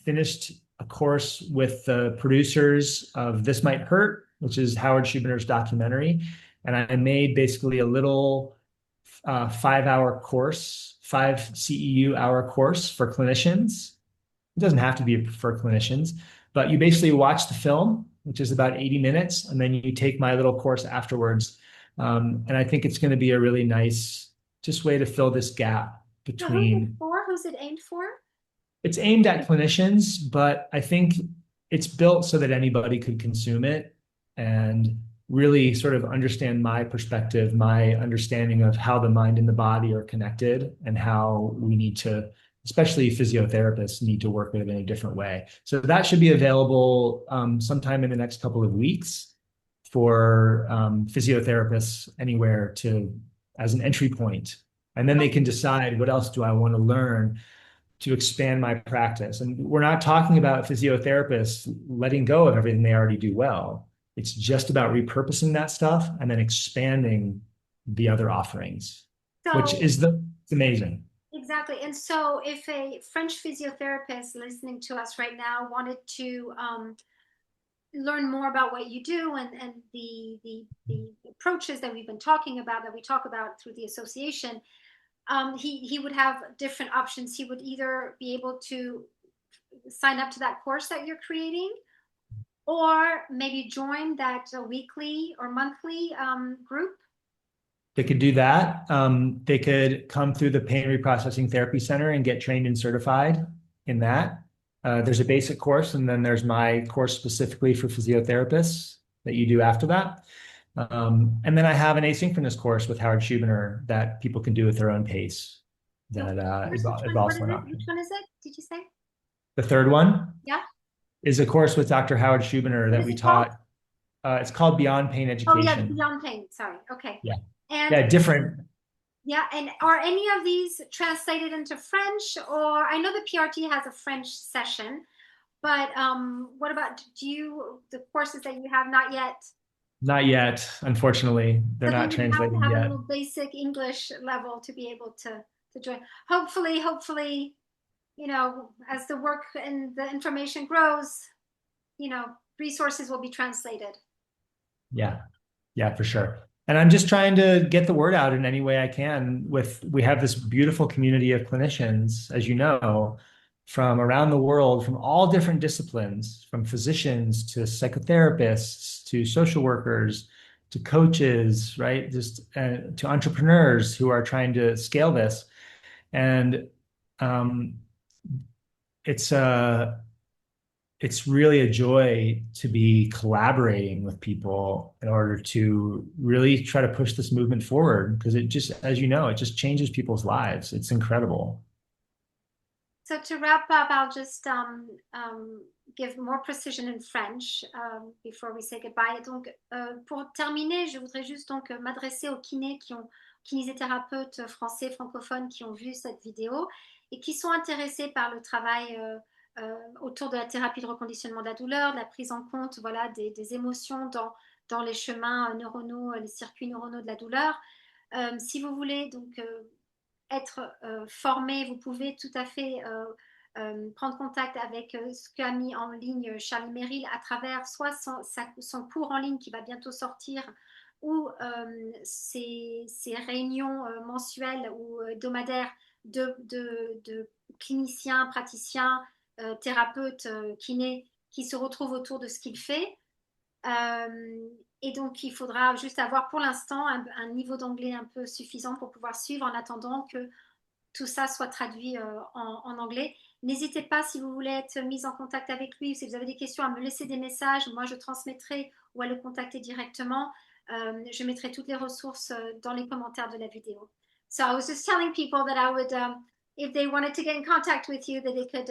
finished a course with the producers of This Might Hurt, which is Howard Schubiner's documentary. And I made basically a little 5-hour course, 5 CEU hour course for clinicians. It doesn't have to be for clinicians, but you basically watch the film, which is about 80 minutes, and then you take my little course afterwards. And I think it's going to be a really nice just way to fill this gap between. Who's it aimed for? It's aimed at clinicians, but I think it's built so that anybody could consume it and really sort of understand my perspective, my understanding of how the mind and the body are connected and how we need to, especially physiotherapists, need to work with it in a different way. So that should be available sometime in the next couple of weeks for physiotherapists anywhere as an entry point. And then they can decide, what else do I want to learn to expand my practice? And we're not talking about physiotherapists letting go of everything they already do well. It's just about repurposing that stuff and then expanding the other offerings, which is it's amazing. Exactly. And so if a French physiotherapist listening to us right now wanted to learn more about what you do and the approaches that we've been talking about, that we talk about through the association, he would have different options. He would either be able to sign up to that course that you're creating, or maybe join that weekly or monthly group. They could do that. They could come through the Pain Reprocessing Therapy Center and get trained and certified in that. There's a basic course, and then there's my course specifically for physiotherapists that you do after that. And then I have an asynchronous course with Howard Schubiner that people can do at their own pace. That is also an option. Which one is it? Did you say? The third one? Yeah. Is a course with Dr. Howard Schubiner that we taught. It's called Beyond Pain Education. Oh, yeah, Beyond Pain. Sorry. Okay. Yeah. And yeah, different. Yeah, and are any of these translated into French? Or I know the PRT has a French session, but what about the courses that you have? Not yet. Not yet, unfortunately. They're not translated yet. You have to have a little basic English level to be able to join. Hopefully, as the work and the information grows, resources will be translated. Yeah. Yeah, for sure. And I'm just trying to get the word out in any way I can. We have this beautiful community of clinicians, as you know, from around the world, from all different disciplines, from physicians to psychotherapists to social workers to coaches, right? Just to entrepreneurs who are trying to scale this. And um, it's it's really a joy to be collaborating with people in order to really try to push this movement forward because it just, as you know, it just changes people's lives. It's incredible. So to wrap up, I'll just give more precision in French before we say goodbye. Donc, pour terminer, je voudrais juste donc m'adresser aux kinésithérapeutes français francophones qui ont vu cette vidéo et qui sont intéressés par le travail autour de la thérapie de reconditionnement de la douleur, de la prise en compte voilà, des émotions dans les chemins neuronaux, les circuits neuronaux de la douleur. Si vous voulez donc être formé, vous pouvez tout à fait prendre contact avec ce qu'a mis en ligne Charlie Merrill à travers soit son cours en ligne qui va bientôt sortir ou ses réunions mensuelles ou hebdomadaires de cliniciens, praticiens, thérapeutes, kinés qui se retrouvent autour de ce qu'il fait. Et donc, il faudra juste avoir pour l'instant un niveau d'anglais un peu suffisant pour pouvoir suivre en attendant que tout ça soit traduit en anglais. N'hésitez pas, si vous voulez être mis en contact avec lui, si vous avez des questions, à me laisser des messages. Moi, je transmettrai ou à le contacter directement. Je mettrai toutes les ressources dans les commentaires de la vidéo. So I was just telling people that I would, if they wanted to get in contact with you, that they could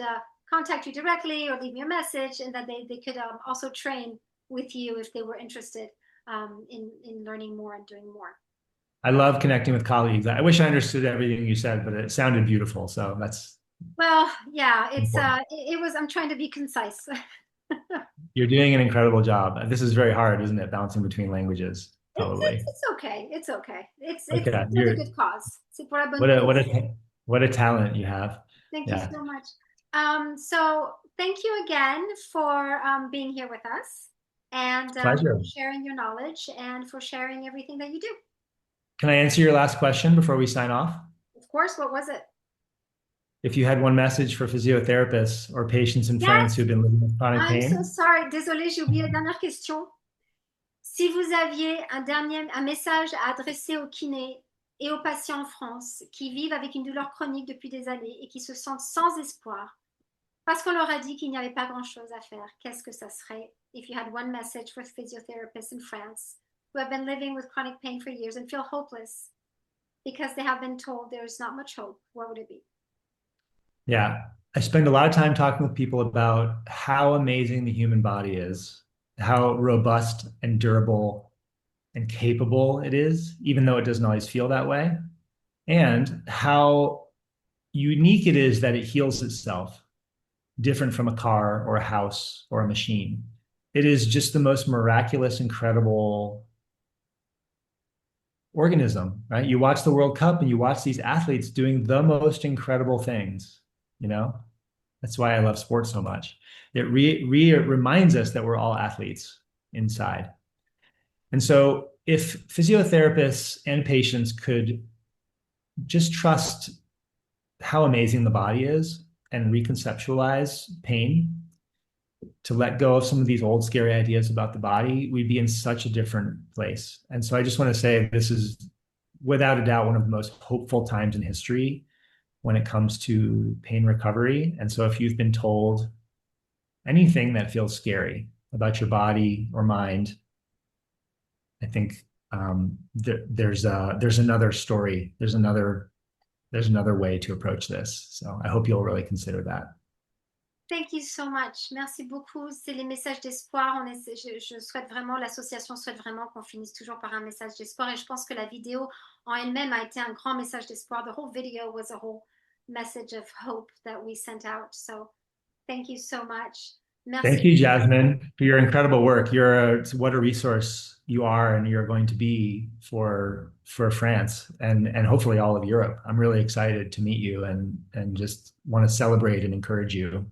contact you directly or leave me a message, and that they could also train with you if they were interested in learning more and doing more. I love connecting with colleagues. I wish I understood everything you said, but it sounded beautiful. So that's well, yeah, it's important. it was. I'm trying to be concise. You're doing an incredible job. This is very hard, isn't it? Bouncing between languages. Totally. It's okay. It's okay. It's Okay. for the good cause. C'est pour la bonne What a cause. what a talent you have. Thank you Yeah. so much. So thank you again for being here with us and Pleasure. for sharing your knowledge and for sharing everything that you do. Can I answer your last question before we sign off? Of course, what was it? If you had one message for physiotherapists or patients in Yes. France who've been living with chronic I'm so pain. sorry. Désolée, j'ai oublié la dernière question. Si vous aviez un message à adresser aux kinés et aux patients en France qui vivent avec une douleur chronique depuis des années et qui se sentent sans espoir, parce qu'on leur a dit qu'il n'y avait pas grand-chose à faire, qu'est-ce que ça serait? If you had one message for physiotherapists in France who have been living with chronic pain for years and feel hopeless because they have been told there is not much hope, what would it be? Yeah. I spend a lot of time talking with people about how amazing the human body is, how robust and durable and capable it is, even though it doesn't always feel that way, and how unique it is that it heals itself, different from a car or a house or a machine. It is just the most miraculous, incredible organism, right? You watch the World Cup and you watch these athletes doing the most incredible things, you know? That's why I love sports so much. It reminds us that we're all athletes inside. And so if physiotherapists and patients could just trust how amazing the body is and reconceptualize pain, to let go of some of these old scary ideas about the body, we'd be in such a different place. And so I just want to say this is without a doubt one of the most hopeful times in history when it comes to pain recovery. And so if you've been told anything that feels scary about your body or mind, I think there's another story. There's another way to approach this. So I hope you'll really consider that. Thank you so much. Merci beaucoup. C'est les messages d'espoir. Je souhaite vraiment, l'association souhaite vraiment qu'on finisse toujours par un message d'espoir. Et je pense que la vidéo en elle-même a été un grand message d'espoir. The whole video was a whole message of hope that we sent out. So thank you so much. Merci. Thank you, Jasmine, for your incredible work. What a resource you are, and you're going to be for France and hopefully all of Europe. I'm really excited to meet you and just want to celebrate and encourage you.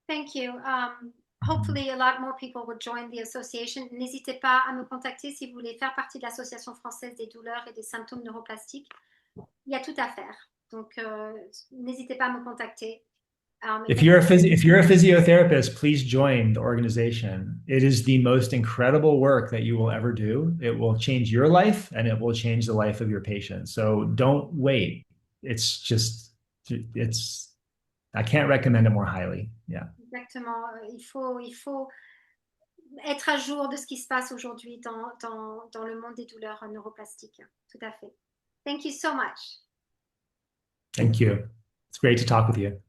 Thank you. hopefully a lot more people will join the association. N'hésitez pas à me contacter si vous voulez faire partie de l'Association française des douleurs et des symptômes neuroplastiques. Il y a tout à faire. Donc, n'hésitez pas à me contacter. If you're a physiotherapist, please join the organization. It is the most incredible work that you will ever do. It will change your life and it will change the life of your patients. So don't wait. I can't recommend it more highly. Yeah. Exactement. Il faut être à jour de ce qui se passe aujourd'hui dans le monde des douleurs neuroplastiques. Tout à fait. Thank you so much. Thank you. It's great to talk with you.